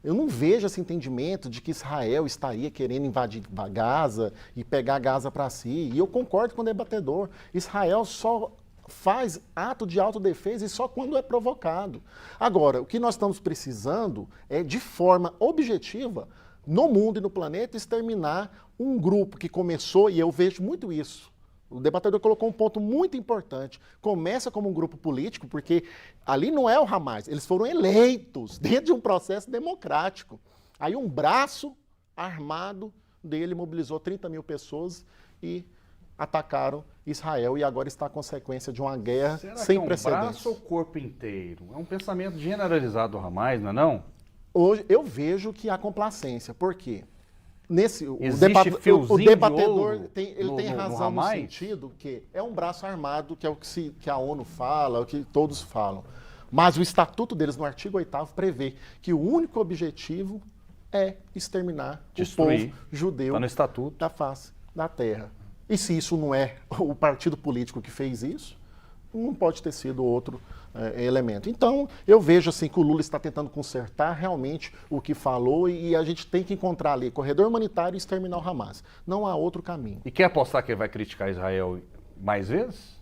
Eu não vejo esse entendimento de que Israel estaria querendo invadir Gaza e pegar Gaza para si. E eu concordo com o debatedor. Israel só faz ato de autodefesa e só quando é provocado. Agora, o que nós estamos precisando é, de forma objetiva, no mundo e no planeta, exterminar um grupo que começou, e eu vejo muito isso O debatedor colocou um ponto muito importante. Começa como um grupo político, porque ali não é o Hamas, eles foram eleitos dentro de um processo democrático. Aí um braço armado dele mobilizou 30 mil pessoas e atacaram Israel, e agora está a consequência de uma guerra sem precedentes. Será que é um braço ou corpo inteiro? É um pensamento generalizado do Hamas, não é não? Hoje eu vejo que há complacência. Por quê? O debatedor tem razão no sentido que é um braço armado, que é o que a ONU fala, o que todos falam. Mas o estatuto deles, no artigo 8º, prevê que o único objetivo é exterminar destruir, o povo judeu no estatuto da face da terra. E se isso não é o partido político que fez isso, não pode ter sido outro elemento. Então, eu vejo assim que o Lula está tentando consertar realmente o que falou, e a gente tem que encontrar ali corredor humanitário e exterminar o Hamas. Não há outro caminho. E quer apostar que ele vai criticar Israel mais vezes?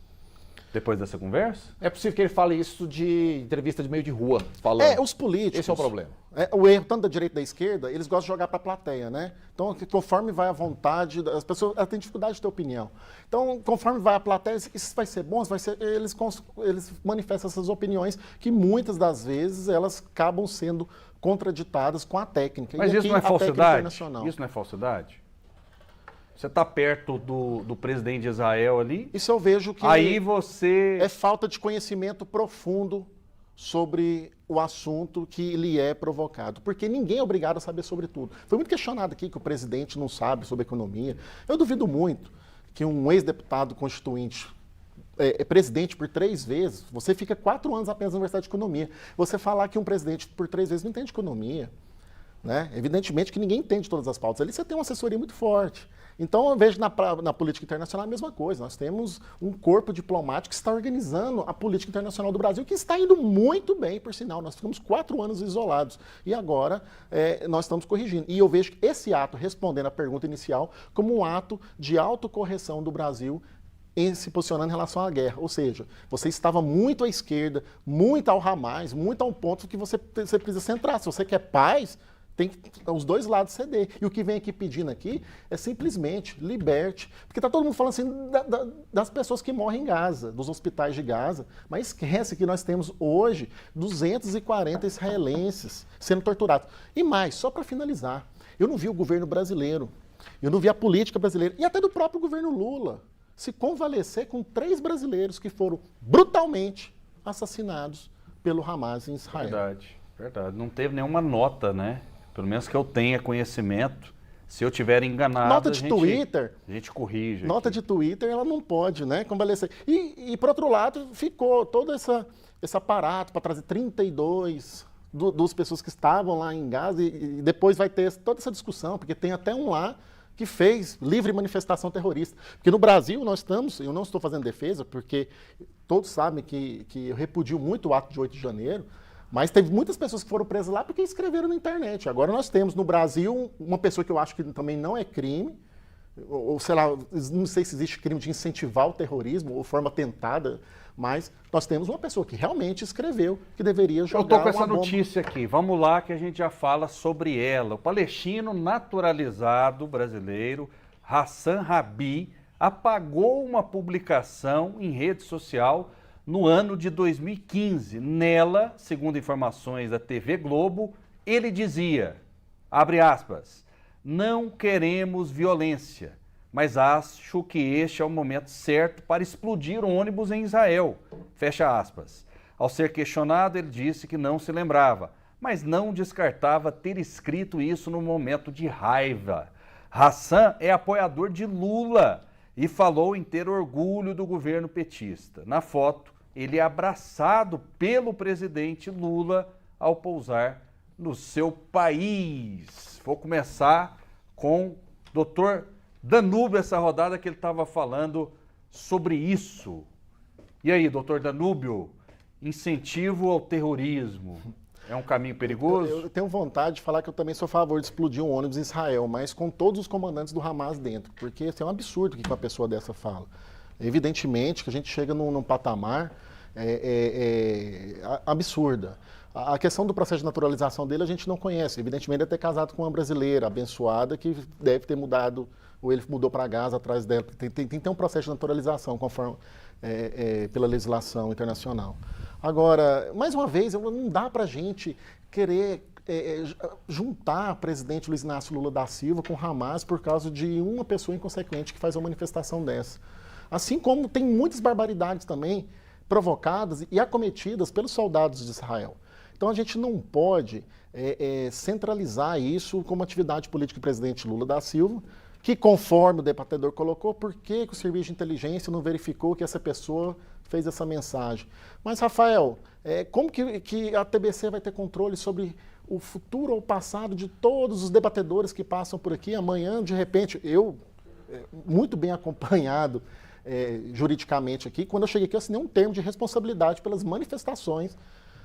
Depois dessa conversa? É possível que ele fale isso de entrevista de meio de rua, falando. Os políticos. Esse é o problema. O erro, tanto da direita e da esquerda, eles gostam de jogar para a plateia, né? Então, conforme vai à vontade, as pessoas têm dificuldade de ter opinião. Então, conforme vai à plateia, isso vai ser bom, eles manifestam essas opiniões que muitas das vezes elas acabam sendo contraditadas com a técnica. Mas isso não é falsidade? Isso não é falsidade? Você está perto do presidente de Israel ali. Isso eu vejo que aí você é falta de conhecimento profundo sobre o assunto que lhe é provocado. Porque ninguém é obrigado a saber sobre tudo. Foi muito questionado aqui que o presidente não sabe sobre economia. Eu duvido muito que um ex-deputado constituinte é presidente por 3 vezes, você fica 4 anos apenas na Universidade de Economia. Você falar que um presidente por 3 vezes não entende economia, né? Evidentemente que ninguém entende todas as pautas. Ali você tem uma assessoria muito forte. Então, eu vejo na política internacional a mesma coisa. Nós temos um corpo diplomático que está organizando a política internacional do Brasil, que está indo muito bem, por sinal. Nós ficamos 4 anos isolados e agora nós estamos corrigindo. E eu vejo esse ato, respondendo à pergunta inicial, como um ato de autocorreção do Brasil em se posicionando em relação à guerra. Ou seja, você estava muito à esquerda, muito ao Hamas, muito a um ponto que você precisa centrar. Se você quer paz, tem os dois lados ceder. E o que vem aqui pedindo aqui é simplesmente liberte. Porque está todo mundo falando assim das pessoas que morrem em Gaza, dos hospitais de Gaza. Mas esquece que nós temos hoje 240 israelenses sendo torturados. E mais, só para finalizar, eu não vi o governo brasileiro, eu não vi a política brasileira, e até do próprio governo Lula, se convalecer com 3 brasileiros que foram brutalmente assassinados pelo Hamas em Israel. Verdade. Não teve nenhuma nota, né? Pelo menos que eu tenha conhecimento. Se eu estiver enganado, nota de Twitter, a gente corrige. Nota aqui. de Twitter, ela não pode, né, convalescer. E por outro lado, ficou todo esse aparato para trazer 32 das pessoas que estavam lá em Gaza, e depois vai ter toda essa discussão, porque tem até um lá que fez livre manifestação terrorista. Porque no Brasil nós estamos, eu não estou fazendo defesa, porque todos sabem que eu repudio muito o ato de 8 de janeiro, mas teve muitas pessoas que foram presas lá porque escreveram na internet. Agora nós temos no Brasil uma pessoa que eu acho que também não é crime, ou sei lá, não sei se existe crime de incentivar o terrorismo ou forma tentada, mas nós temos uma pessoa que realmente escreveu que deveria jogar uma bomba. Eu estou com essa notícia aqui, vamos lá que a gente já fala sobre ela. O palestino naturalizado brasileiro, Hassan Rabi, apagou uma publicação em rede social no ano de 2015. Nela, segundo informações da TV Globo, ele dizia, abre aspas, não queremos violência, mas acho que este é o momento certo para explodir um ônibus em Israel, fecha aspas. Ao ser questionado, ele disse que não se lembrava, mas não descartava ter escrito isso no momento de raiva. Hassan é apoiador de Lula e falou em ter orgulho do governo petista. Na foto, ele é abraçado pelo presidente Lula ao pousar no seu país. Vou começar com o Dr. Danúbio, essa rodada que ele estava falando sobre isso. E aí, doutor Danúbio, incentivo ao terrorismo é um caminho perigoso? Eu tenho vontade de falar que eu também sou a favor de explodir um ônibus em Israel, mas com todos os comandantes do Hamas dentro, porque é um absurdo o que uma pessoa dessa fala. Evidentemente que a gente chega num patamar absurda. A questão do processo de naturalização dele a gente não conhece. Evidentemente, ele deve ter casado com uma brasileira abençoada que deve ter mudado ou ele mudou para Gaza atrás dela. Tem que ter um processo de naturalização conforme pela legislação internacional. Agora, mais uma vez, não dá para a gente querer juntar o presidente Luiz Inácio Lula da Silva com o Hamas por causa de uma pessoa inconsequente que faz uma manifestação dessa. Assim como tem muitas barbaridades também provocadas e acometidas pelos soldados de Israel. Então a gente não pode centralizar isso como atividade política do presidente Lula da Silva, que conforme o debatedor colocou, por que o serviço de inteligência não verificou que essa pessoa fez essa mensagem? Mas, Rafael, como que a TBC vai ter controle sobre o futuro ou o passado de todos os debatedores que passam por aqui? Amanhã, de repente, eu, muito bem acompanhado juridicamente aqui, quando eu cheguei aqui eu assinei um termo de responsabilidade pelas manifestações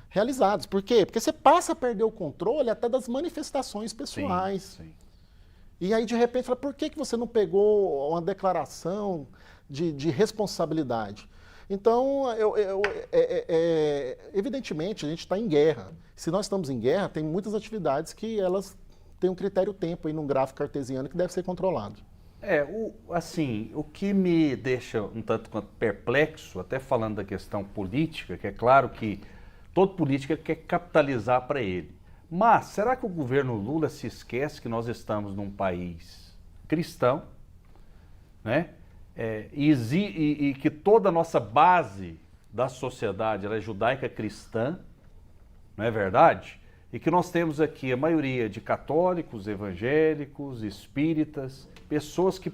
realizadas. Por quê? Porque você passa a perder o controle até das manifestações pessoais. Sim. E aí, de repente, fala, por que você não pegou uma declaração de responsabilidade? Então, evidentemente, a gente está em guerra. Se nós estamos em guerra, tem muitas atividades que elas têm um critério-tempo aí num gráfico cartesiano que deve ser controlado. O que me deixa um tanto quanto perplexo, até falando da questão política, que é claro que todo político quer capitalizar para ele. Mas será que o governo Lula se esquece que nós estamos num país cristão, né? E que toda a nossa base da sociedade ela é judaica cristã, não é verdade? E que nós temos aqui a maioria de católicos, evangélicos, espíritas, pessoas que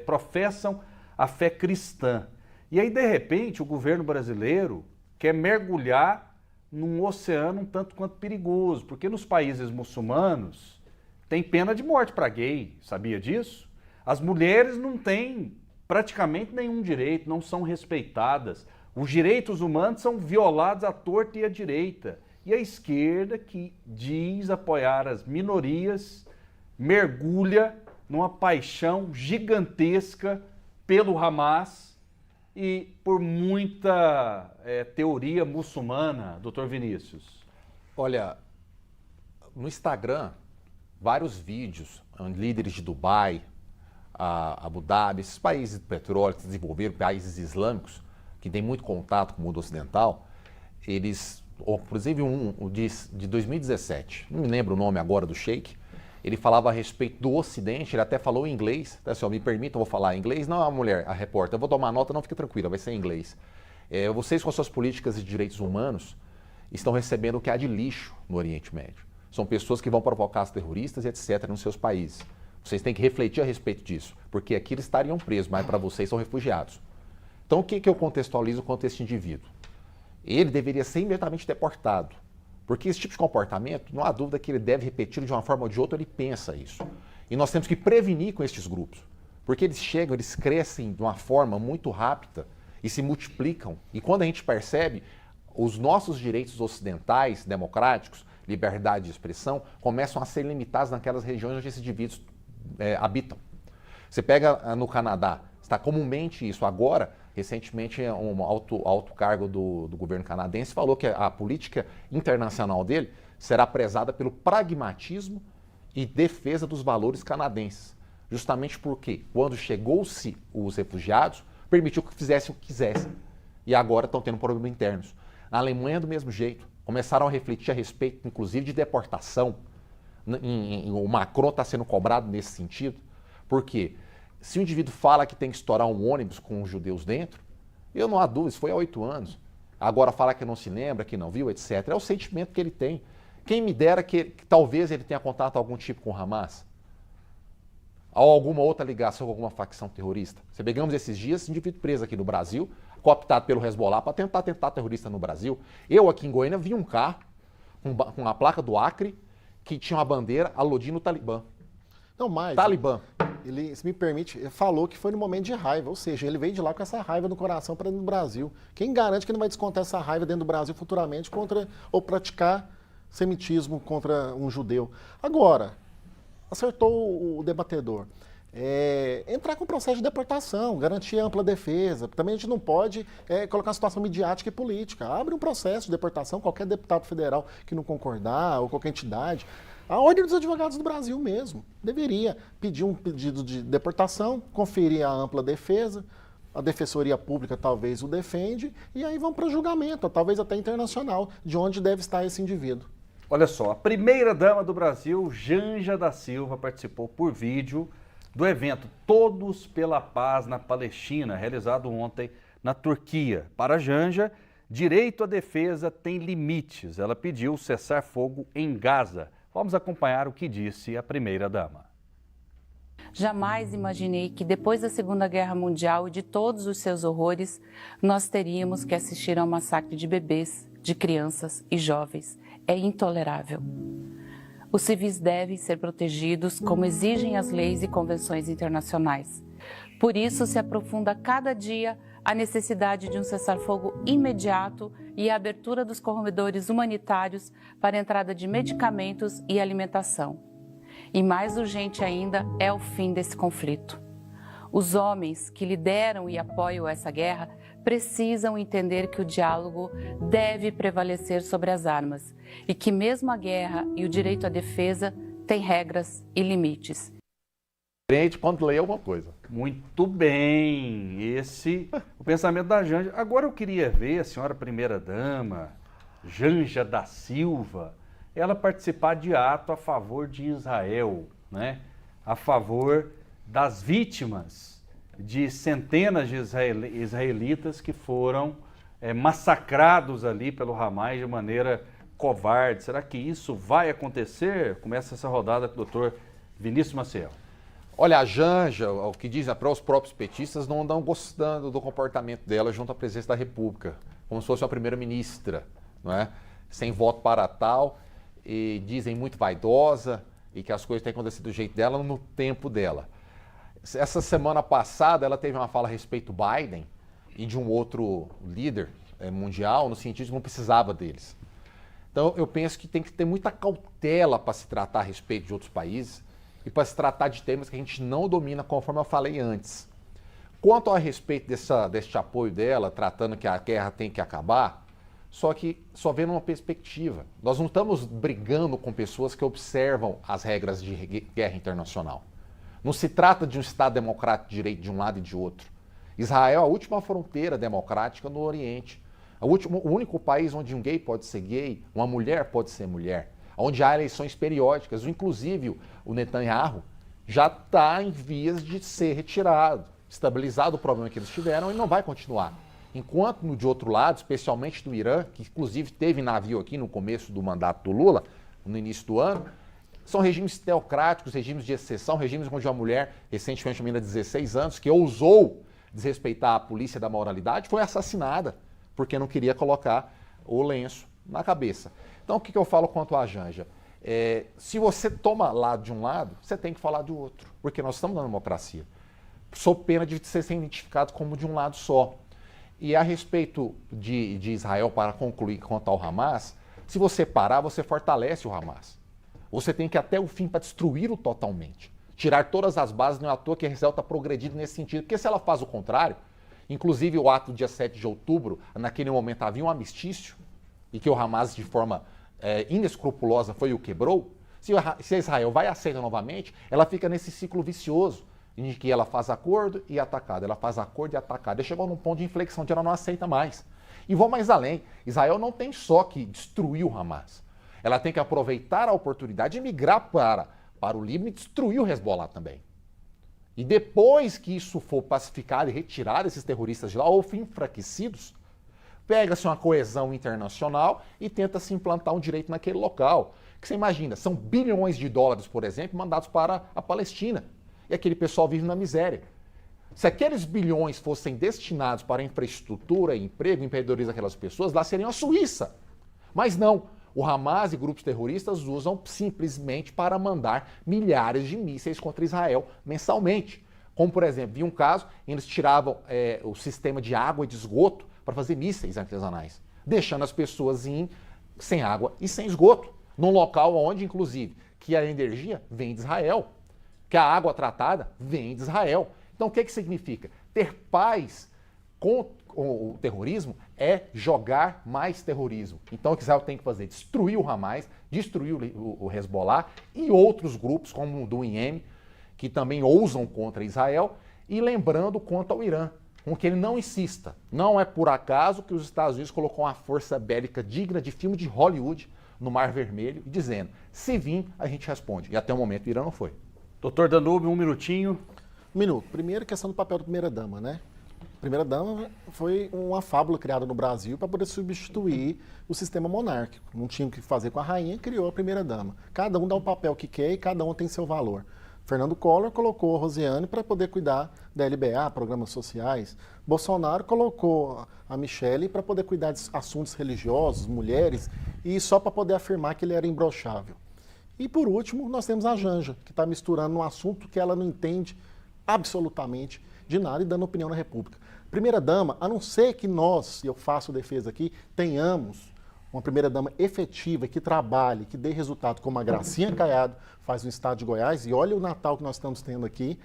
professam a fé cristã. E aí, de repente, o governo brasileiro quer mergulhar num oceano um tanto quanto perigoso, porque nos países muçulmanos tem pena de morte para gay, sabia disso? As mulheres não têm praticamente nenhum direito, não são respeitadas. Os direitos humanos são violados à torta e à direita. E a esquerda, que diz apoiar as minorias, mergulha numa paixão gigantesca pelo Hamas e por muita teoria muçulmana, doutor Vinícius. Olha, no Instagram, vários vídeos, líderes de Dubai, Abu Dhabi, esses países de petróleo que se desenvolveram, países islâmicos, que têm muito contato com o mundo ocidental, eles, inclusive de 2017, não me lembro o nome agora do sheik, ele falava a respeito do Ocidente, ele até falou em inglês, tá, senhor, me permita, eu vou falar em inglês, não a mulher, a repórter, eu vou tomar nota, não fique tranquila, vai ser em inglês. Vocês com suas políticas de direitos humanos estão recebendo o que há de lixo no Oriente Médio. São pessoas que vão provocar os terroristas e etc. nos seus países. Vocês têm que refletir a respeito disso, porque aqui eles estariam presos, mas para vocês são refugiados. Então o que eu contextualizo quanto a esse indivíduo? Ele deveria ser imediatamente deportado. Porque esse tipo de comportamento, não há dúvida que ele deve repetir de uma forma ou de outra, ele pensa isso. E nós temos que prevenir com estes grupos. Porque eles chegam, eles crescem de uma forma muito rápida e se multiplicam. E quando a gente percebe, os nossos direitos ocidentais, democráticos, liberdade de expressão, começam a ser limitados naquelas regiões onde esses indivíduos habitam. Você pega no Canadá, está comumente isso. Agora, recentemente, um alto cargo do governo canadense falou que a política internacional dele será prezada pelo pragmatismo e defesa dos valores canadenses. Justamente porque, quando chegou-se os refugiados, permitiu que fizessem o que quisessem. E agora estão tendo problemas internos. Na Alemanha, do mesmo jeito. Começaram a refletir a respeito, inclusive, de deportação. O Macron está sendo cobrado nesse sentido. Por quê? Se o indivíduo fala que tem que estourar um ônibus com os judeus dentro, eu não há dúvida, isso foi há 8 anos. Agora fala que não se lembra, que não viu, etc. É o sentimento que ele tem. Quem me dera que talvez ele tenha contato algum tipo com o Hamas. Ou alguma outra ligação com alguma facção terrorista. Você pegamos esses dias, esse indivíduo preso aqui no Brasil, cooptado pelo Hezbollah para tentar atentado terrorista no Brasil. Eu aqui em Goiânia vi um carro com a placa do Acre que tinha uma bandeira aludindo o Talibã. Não mais. Talibã. Ele, se me permite, falou que foi no momento de raiva, ou seja, ele veio de lá com essa raiva no coração para dentro do Brasil. Quem garante que não vai descontar essa raiva dentro do Brasil futuramente ou praticar semitismo contra um judeu? Agora, acertou o debatedor. Entrar com processo de deportação, garantir ampla defesa. Também a gente não pode colocar uma situação midiática e política. Abre um processo de deportação, qualquer deputado federal que não concordar, ou qualquer entidade. A Ordem dos Advogados do Brasil mesmo deveria pedir um pedido de deportação, conferir a ampla defesa, a Defensoria Pública talvez o defende, e aí vão para o julgamento, talvez até internacional, de onde deve estar esse indivíduo. Olha só, a primeira-dama do Brasil, Janja da Silva, participou por vídeo do evento Todos pela Paz na Palestina, realizado ontem na Turquia. Para Janja, direito à defesa tem limites. Ela pediu cessar fogo em Gaza. Vamos acompanhar o que disse a primeira-dama. Jamais imaginei que depois da Segunda Guerra Mundial e de todos os seus horrores, nós teríamos que assistir ao massacre de bebês, de crianças e jovens. É intolerável. Os civis devem ser protegidos como exigem as leis e convenções internacionais. Por isso se aprofunda cada dia a necessidade de um cessar-fogo imediato e a abertura dos corredores humanitários para a entrada de medicamentos e alimentação. E mais urgente ainda é o fim desse conflito. Os homens que lideram e apoiam essa guerra precisam entender que o diálogo deve prevalecer sobre as armas e que mesmo a guerra e o direito à defesa têm regras e limites. Quando lê alguma coisa. Muito bem, esse o pensamento da Janja. Agora eu queria ver a senhora primeira-dama, Janja da Silva, ela participar de ato a favor de Israel, né? A favor das vítimas de centenas de israelitas que foram massacrados ali pelo Hamas de maneira covarde. Será que isso vai acontecer? Começa essa rodada com o doutor Vinícius Maciel. Olha, a Janja, o que dizem para os próprios petistas, não andam gostando do comportamento dela junto à presidência da República, como se fosse uma primeira-ministra, não é? Sem voto para tal, e dizem muito vaidosa e que as coisas têm que acontecer do jeito dela no tempo dela. Essa semana passada ela teve uma fala a respeito do Biden e de um outro líder mundial, no sentido de que não precisava deles. Então eu penso que tem que ter muita cautela para se tratar a respeito de outros países e para se tratar de temas que a gente não domina, conforme eu falei antes. Quanto a respeito desse apoio dela, tratando que a guerra tem que acabar, só que só vendo uma perspectiva. Nós não estamos brigando com pessoas que observam as regras de guerra internacional. Não se trata de um Estado democrático de direito de um lado e de outro. Israel é a última fronteira democrática no Oriente. O único país onde um gay pode ser gay, uma mulher pode ser mulher, onde há eleições periódicas. Inclusive, o Netanyahu já está em vias de ser retirado, estabilizado o problema que eles tiveram e não vai continuar. Enquanto, de outro lado, especialmente no Irã, que inclusive teve navio aqui no começo do mandato do Lula, no início do ano, são regimes teocráticos, regimes de exceção, regimes onde uma mulher, recentemente uma menina de 16 anos, que ousou desrespeitar a polícia da moralidade, foi assassinada, porque não queria colocar o lenço na cabeça. Então, o que eu falo quanto à Janja? Se você toma lado de um lado, você tem que falar do outro, porque nós estamos na democracia. Sob pena de ser identificado como de um lado só. E a respeito de Israel, para concluir quanto ao Hamas, se você parar, você fortalece o Hamas. Você tem que ir até o fim para destruí-lo totalmente. Tirar todas as bases, não é à toa que a Israel está progredindo nesse sentido. Porque se ela faz o contrário, inclusive o ato do dia 7 de outubro, naquele momento havia um armistício, e que o Hamas, de forma inescrupulosa, foi o quebrou. Se a Israel vai aceita novamente, ela fica nesse ciclo vicioso, em que ela faz acordo e atacada, ela faz acordo e atacada. E chegou num ponto de inflexão de ela não aceita mais. E vou mais além, Israel não tem só que destruir o Hamas. Ela tem que aproveitar a oportunidade de migrar para o Líbano e destruir o Hezbollah também. E depois que isso for pacificado e retirado esses terroristas de lá, ou enfraquecidos, pega-se uma coesão internacional e tenta se implantar um direito naquele local. Que você imagina, são bilhões de dólares, por exemplo, mandados para a Palestina. E aquele pessoal vive na miséria. Se aqueles bilhões fossem destinados para infraestrutura, emprego, empreendedorismo daquelas pessoas, lá seriam a Suíça. Mas não. O Hamas e grupos terroristas usam simplesmente para mandar milhares de mísseis contra Israel mensalmente. Como, por exemplo, vi um caso, eles tiravam o sistema de água e de esgoto para fazer mísseis artesanais, deixando as pessoas sem água e sem esgoto, num local onde, inclusive, que a energia vem de Israel, que a água tratada vem de Israel. Então, o que significa? Ter paz com o terrorismo é jogar mais terrorismo. Então o que Israel tem que fazer? Destruir o Hamas, destruir o Hezbollah e outros grupos como o do IEM, que também ousam contra Israel, e lembrando quanto ao Irã, com que ele não insista. Não é por acaso que os Estados Unidos colocou uma força bélica digna de filme de Hollywood no Mar Vermelho, dizendo, se vir, a gente responde. E até o momento o Irã não foi. Doutor Danúbio, um minutinho. Um minuto. Primeiro, questão do papel da primeira-dama, né? A primeira-dama foi uma fábula criada no Brasil para poder substituir o sistema monárquico. Não tinha o que fazer com a rainha, criou a primeira-dama. Cada um dá o papel que quer e cada um tem seu valor. Fernando Collor colocou a Rosiane para poder cuidar da LBA, programas sociais. Bolsonaro colocou a Michele para poder cuidar de assuntos religiosos, mulheres, e só para poder afirmar que ele era imbrochável. E por último, nós temos a Janja, que está misturando um assunto que ela não entende absolutamente de nada e dando opinião na República. Primeira-dama, a não ser que nós, e eu faço defesa aqui, tenhamos uma primeira-dama efetiva, que trabalhe, que dê resultado, como a Gracinha Caiado faz no estado de Goiás, e olha o Natal que nós estamos tendo aqui,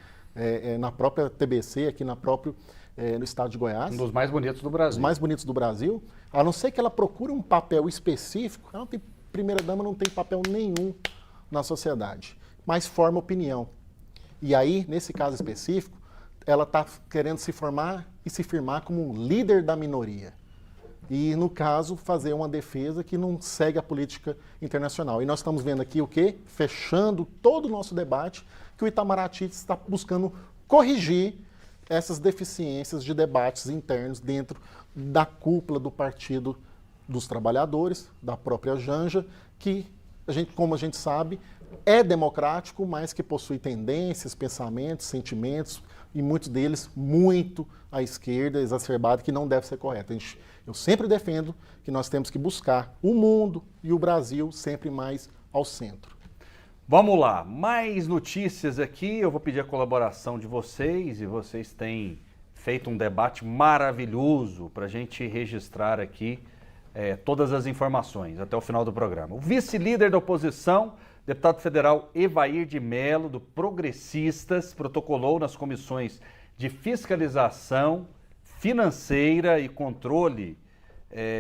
na própria TBC, aqui no estado de Goiás. Um dos mais bonitos do Brasil. Os mais bonitos do Brasil. A não ser que ela procure um papel específico, ela não tem, primeira-dama não tem papel nenhum na sociedade, mas forma opinião. E aí, nesse caso específico, ela está querendo se formar e se firmar como um líder da minoria. E, no caso, fazer uma defesa que não segue a política internacional. E nós estamos vendo aqui o quê? Fechando todo o nosso debate, que o Itamaraty está buscando corrigir essas deficiências de debates internos dentro da cúpula do Partido dos Trabalhadores, da própria Janja, que, como a gente sabe, é democrático, mas que possui tendências, pensamentos, sentimentos, e muitos deles muito à esquerda, exacerbado, que não deve ser correto. Eu sempre defendo que nós temos que buscar o mundo e o Brasil sempre mais ao centro. Vamos lá, mais notícias aqui. Eu vou pedir a colaboração de vocês, e vocês têm feito um debate maravilhoso para a gente registrar aqui todas as informações até o final do programa. O vice-líder da oposição, deputado federal Evair de Mello, do Progressistas, protocolou nas comissões de fiscalização financeira e controle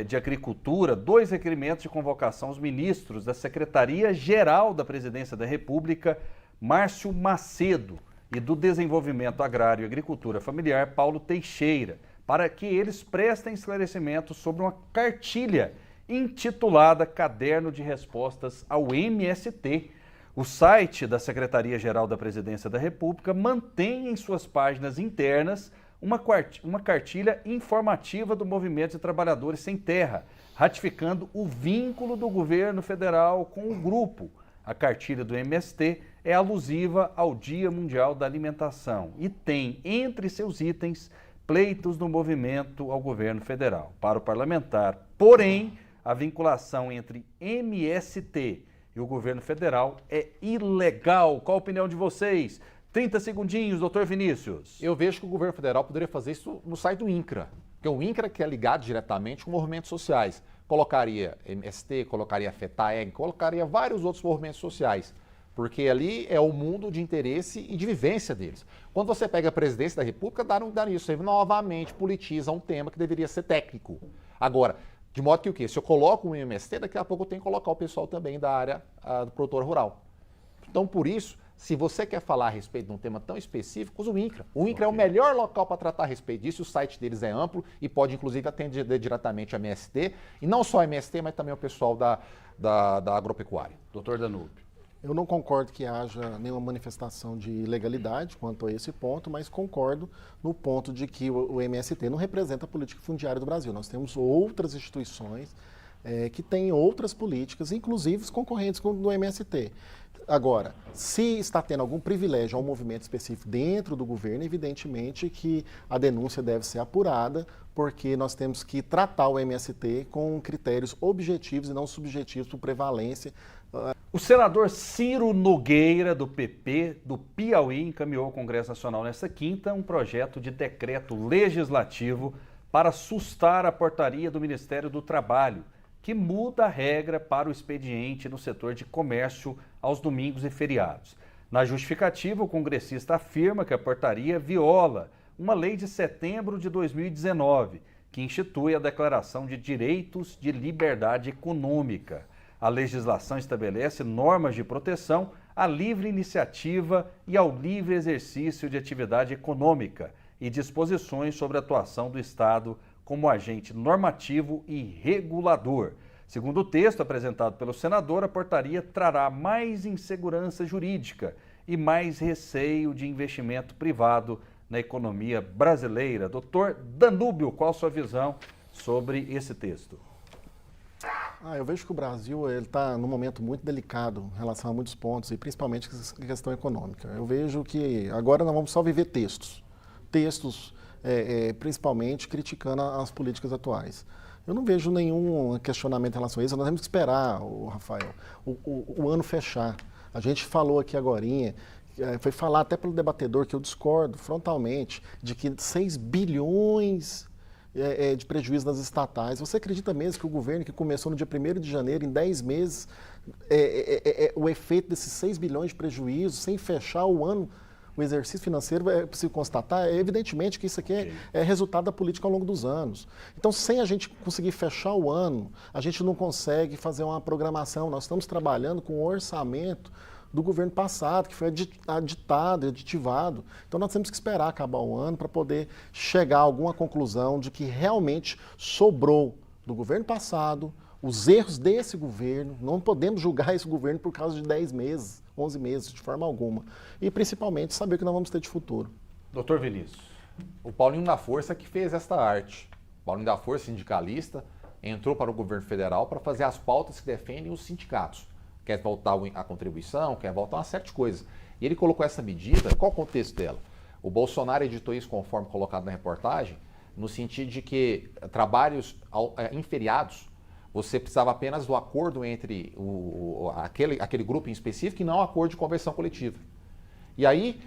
de agricultura 2 requerimentos de convocação aos ministros da Secretaria-Geral da Presidência da República, Márcio Macedo, e do Desenvolvimento Agrário e Agricultura Familiar, Paulo Teixeira, para que eles prestem esclarecimentos sobre uma cartilha intitulada Caderno de Respostas ao MST. O site da Secretaria-Geral da Presidência da República mantém em suas páginas internas uma cartilha informativa do Movimento de Trabalhadores Sem Terra, ratificando o vínculo do governo federal com o grupo. A cartilha do MST é alusiva ao Dia Mundial da Alimentação e tem entre seus itens pleitos do movimento ao governo federal. Para o parlamentar, porém, a vinculação entre MST e o governo federal é ilegal. Qual a opinião de vocês? 30 segundinhos, doutor Vinícius. Eu vejo que o governo federal poderia fazer isso no site do INCRA, porque o INCRA, que é ligado diretamente com movimentos sociais, colocaria MST, colocaria a FETAEG, colocaria vários outros movimentos sociais, porque ali é o mundo de interesse e de vivência deles. Quando você pega a presidência da República, dá isso, você novamente politiza um tema que deveria ser técnico. Agora, de modo que o quê? Se eu coloco um MST, daqui a pouco eu tenho que colocar o pessoal também da área do produtor rural. Então, por isso, se você quer falar a respeito de um tema tão específico, usa o INCRA. O INCRA é o melhor local para tratar a respeito disso, o site deles é amplo e pode, inclusive, atender diretamente a MST, e não só a MST, mas também o pessoal da agropecuária. Doutor Danúbio. Eu não concordo que haja nenhuma manifestação de ilegalidade quanto a esse ponto, mas concordo no ponto de que o MST não representa a política fundiária do Brasil. Nós temos outras instituições que têm outras políticas, inclusive concorrentes do MST. Agora, se está tendo algum privilégio a um movimento específico dentro do governo, evidentemente que a denúncia deve ser apurada, porque nós temos que tratar o MST com critérios objetivos e não subjetivos por prevalência. O senador Ciro Nogueira, do PP, do Piauí, encaminhou ao Congresso Nacional nesta quinta um projeto de decreto legislativo para sustar a portaria do Ministério do Trabalho, que muda a regra para o expediente no setor de comércio aos domingos e feriados. Na justificativa, o congressista afirma que a portaria viola uma lei de setembro de 2019, que institui a Declaração de Direitos de Liberdade Econômica. A legislação estabelece normas de proteção à livre iniciativa e ao livre exercício de atividade econômica e disposições sobre a atuação do Estado como agente normativo e regulador. Segundo o texto apresentado pelo senador, a portaria trará mais insegurança jurídica e mais receio de investimento privado na economia brasileira. Doutor Danúbio, qual a sua visão sobre esse texto? Eu vejo que o Brasil está num momento muito delicado em relação a muitos pontos, e principalmente a questão econômica. Eu vejo que agora nós vamos só viver textos principalmente criticando as políticas atuais. Eu não vejo nenhum questionamento em relação a isso. Nós temos que esperar, Rafael, o ano fechar. A gente falou aqui agorinha, foi falar até pelo debatedor, que eu discordo frontalmente, de que 6 bilhões de prejuízo nas estatais. Você acredita mesmo que o governo, que começou no dia 1º de janeiro, em 10 meses, o efeito desses 6 bilhões de prejuízo, sem fechar o ano, o exercício financeiro, é possível constatar, evidentemente que isso aqui é resultado da política ao longo dos anos. Então, sem a gente conseguir fechar o ano, a gente não consegue fazer uma programação. Nós estamos trabalhando com o orçamento do governo passado, que foi aditivado. Então, nós temos que esperar acabar o ano para poder chegar a alguma conclusão de que realmente sobrou do governo passado os erros desse governo. Não podemos julgar esse governo por causa de 10 meses, 11 meses, de forma alguma. E, principalmente, saber o que nós vamos ter de futuro. Doutor Vinícius. O Paulinho da Força que fez esta arte. O Paulinho da Força, sindicalista, entrou para o governo federal para fazer as pautas que defendem os sindicatos. Quer voltar a contribuição, quer voltar uma série de coisas. E ele colocou essa medida, qual o contexto dela? O Bolsonaro editou isso, conforme colocado na reportagem, no sentido de que trabalhos em feriados, você precisava apenas do acordo entre aquele grupo em específico e não um acordo de convenção coletiva. E aí,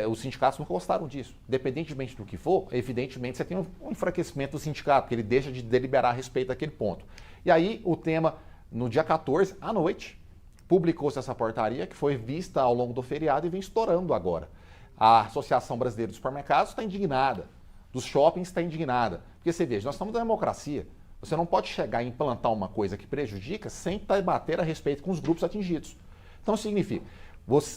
os sindicatos nunca gostaram disso. Independentemente do que for, evidentemente você tem um enfraquecimento do sindicato, porque ele deixa de deliberar a respeito daquele ponto. E aí, o tema, no dia 14, à noite, publicou-se essa portaria que foi vista ao longo do feriado e vem estourando agora. A Associação Brasileira dos Supermercados está indignada, dos shoppings está indignada. Porque você veja, nós estamos na democracia. Você não pode chegar e implantar uma coisa que prejudica sem debater a respeito com os grupos atingidos. Então, significa,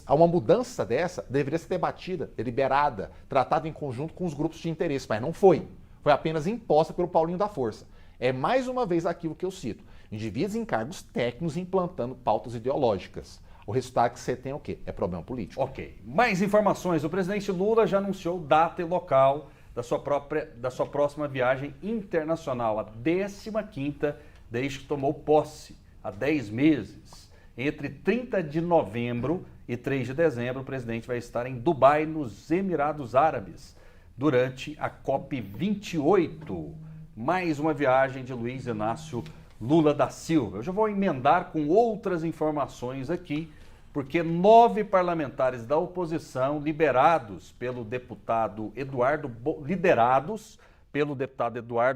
uma mudança dessa deveria ser debatida, deliberada, tratada em conjunto com os grupos de interesse, mas não foi. Foi apenas imposta pelo Paulinho da Força. É mais uma vez aquilo que eu cito. Indivíduos em cargos técnicos implantando pautas ideológicas. O resultado que você tem é o quê? É problema político. Ok. Mais informações. O presidente Lula já anunciou data e local da sua próxima viagem internacional, a 15ª desde que tomou posse, há 10 meses. Entre 30 de novembro e 3 de dezembro, o presidente vai estar em Dubai, nos Emirados Árabes, durante a COP28. Mais uma viagem de Luiz Inácio Lula da Silva. Eu já vou emendar com outras informações aqui, porque 9 parlamentares da oposição, liderados pelo deputado Eduardo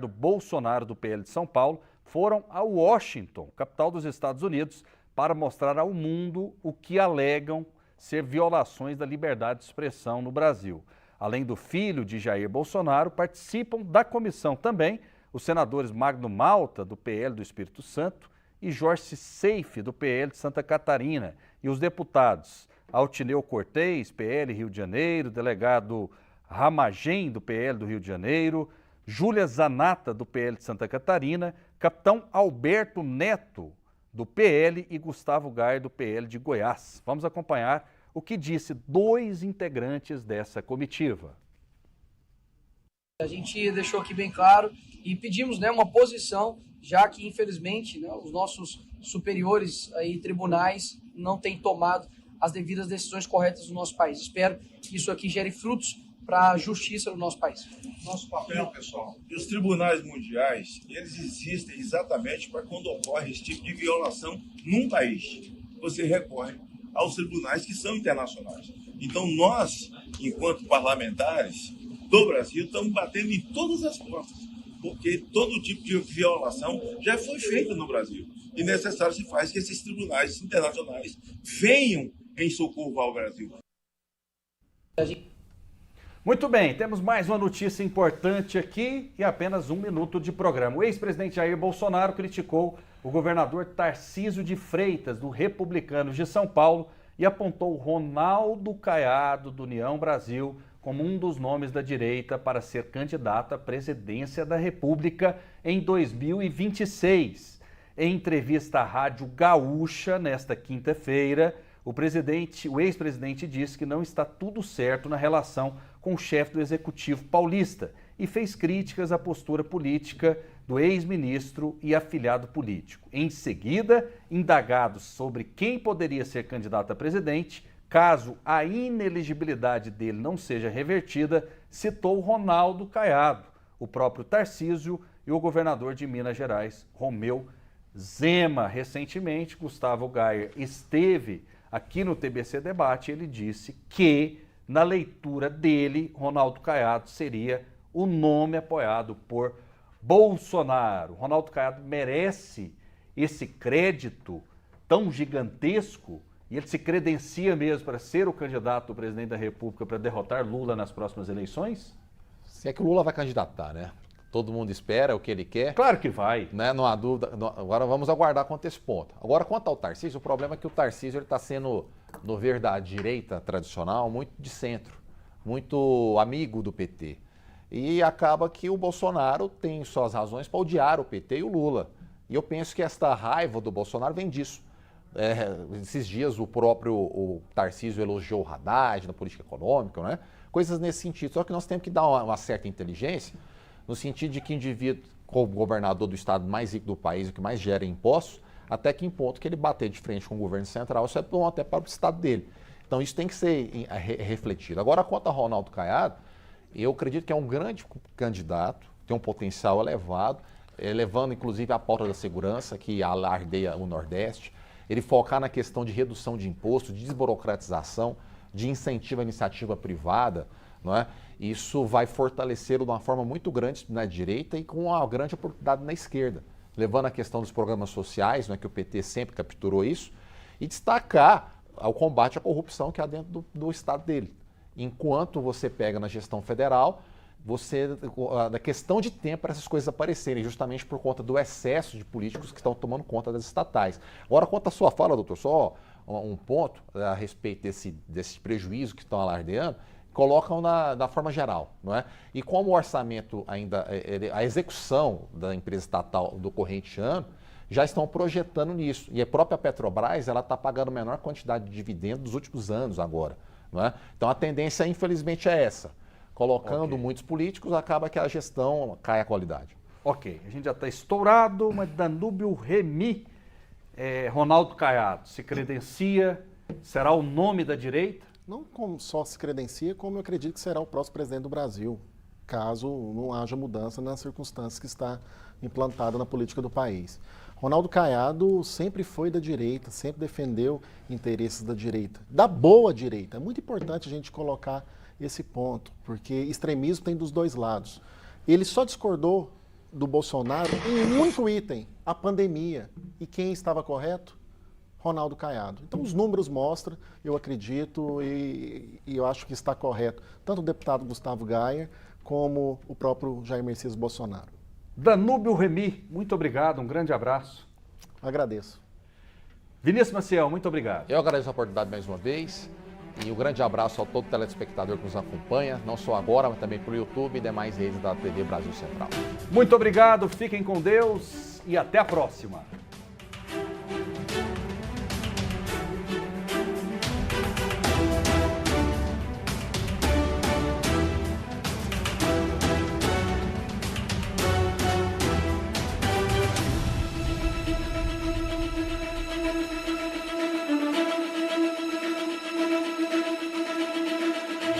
Bolsonaro, do PL de São Paulo, foram a Washington, capital dos Estados Unidos, para mostrar ao mundo o que alegam ser violações da liberdade de expressão no Brasil. Além do filho de Jair Bolsonaro, participam da comissão também os senadores Magno Malta, do PL do Espírito Santo, e Jorge Seife, do PL de Santa Catarina, e os deputados Altineu Cortez, PL Rio de Janeiro, delegado Ramagem, do PL do Rio de Janeiro, Júlia Zanata, do PL de Santa Catarina, capitão Alberto Neto, do PL, e Gustavo Gayer, do PL de Goiás. Vamos acompanhar o que disse 2 integrantes dessa comitiva. A gente deixou aqui bem claro e pedimos, uma posição, já que, infelizmente, os nossos superiores aí, tribunais não têm tomado as devidas decisões corretas do nosso país. Espero que isso aqui gere frutos para a justiça do nosso país. Nosso papel, pessoal, e os tribunais mundiais, eles existem exatamente para quando ocorre esse tipo de violação num país. Você recorre aos tribunais que são internacionais. Então nós, enquanto parlamentares do Brasil, estamos batendo em todas as portas, porque todo tipo de violação já foi feita no Brasil. E necessário se faz que esses tribunais internacionais venham em socorro ao Brasil. Muito bem, temos mais uma notícia importante aqui e apenas 1 minuto de programa. O ex-presidente Jair Bolsonaro criticou o governador Tarcísio de Freitas, do Republicanos de São Paulo, e apontou Ronaldo Caiado, do União Brasil, como um dos nomes da direita para ser candidato à presidência da República em 2026. Em entrevista à Rádio Gaúcha, nesta quinta-feira, o ex-presidente disse que não está tudo certo na relação com o chefe do Executivo paulista e fez críticas à postura política do ex-ministro e afiliado político. Em seguida, indagado sobre quem poderia ser candidato a presidente, caso a inelegibilidade dele não seja revertida, citou Ronaldo Caiado, o próprio Tarcísio e o governador de Minas Gerais, Romeu Zema. Recentemente, Gustavo Gayer esteve aqui no TBC Debate e ele disse que, na leitura dele, Ronaldo Caiado seria o nome apoiado por Bolsonaro. Ronaldo Caiado merece esse crédito tão gigantesco e ele se credencia mesmo para ser o candidato do presidente da República para derrotar Lula nas próximas eleições? Se é que o Lula vai candidatar, né? Todo mundo espera o que ele quer. Claro que vai. Né? Não há dúvida. Agora vamos aguardar quanto a esse ponto. Agora, quanto ao Tarcísio, o problema é que o Tarcísio está sendo, no ver da direita tradicional, muito de centro, muito amigo do PT. E acaba que o Bolsonaro tem suas razões para odiar o PT e o Lula. E eu penso que esta raiva do Bolsonaro vem disso. Esses dias o Tarcísio elogiou o Haddad na política econômica, né? Coisas nesse sentido. Só que nós temos que dar uma certa inteligência, no sentido de que o indivíduo, como governador do estado mais rico do país, o que mais gera impostos, até que em ponto que ele bater de frente com o governo central, isso é bom até para o estado dele. Então isso tem que ser refletido. Agora, quanto a Ronaldo Caiado, eu acredito que é um grande candidato, tem um potencial elevado, levando inclusive a pauta da segurança, que alardeia o Nordeste, ele focar na questão de redução de imposto, de desburocratização, de incentivo à iniciativa privada, não é? Isso vai fortalecê-lo de uma forma muito grande na direita e com uma grande oportunidade na esquerda, levando a questão dos programas sociais, não é, que o PT sempre capturou isso, e destacar o combate à corrupção que há dentro do estado dele. Enquanto você pega na gestão federal, a questão de tempo para essas coisas aparecerem, justamente por conta do excesso de políticos que estão tomando conta das estatais. Agora, quanto à sua fala, doutor, só um ponto a respeito desse prejuízo que estão alardeando, colocam na forma geral, não é? E como o orçamento ainda, a execução da empresa estatal do corrente ano, já estão projetando nisso. E a própria Petrobras, ela está pagando a menor quantidade de dividendos dos últimos anos agora, não é? Então a tendência, infelizmente, é essa. Colocando muitos políticos, acaba que a gestão cai a qualidade. Ok, a gente já está estourado, mas Danúbio Remy, Ronaldo Caiado, se credencia, será o nome da direita? Não só se credencia, como eu acredito que será o próximo presidente do Brasil, caso não haja mudança nas circunstâncias que está implantada na política do país. Ronaldo Caiado sempre foi da direita, sempre defendeu interesses da direita, da boa direita. É muito importante a gente colocar esse ponto, porque extremismo tem dos dois lados. Ele só discordou do Bolsonaro em um único item, a pandemia. E quem estava correto? Ronaldo Caiado. Então os números mostram, eu acredito e eu acho que está correto, tanto o deputado Gustavo Gayer como o próprio Jair Messias Bolsonaro. Danúbio Remy, muito obrigado, um grande abraço. Agradeço. Vinícius Maciel, muito obrigado. Eu agradeço a oportunidade mais uma vez e um grande abraço a todo telespectador que nos acompanha, não só agora, mas também para o YouTube e demais redes da TV Brasil Central. Muito obrigado, fiquem com Deus e até a próxima.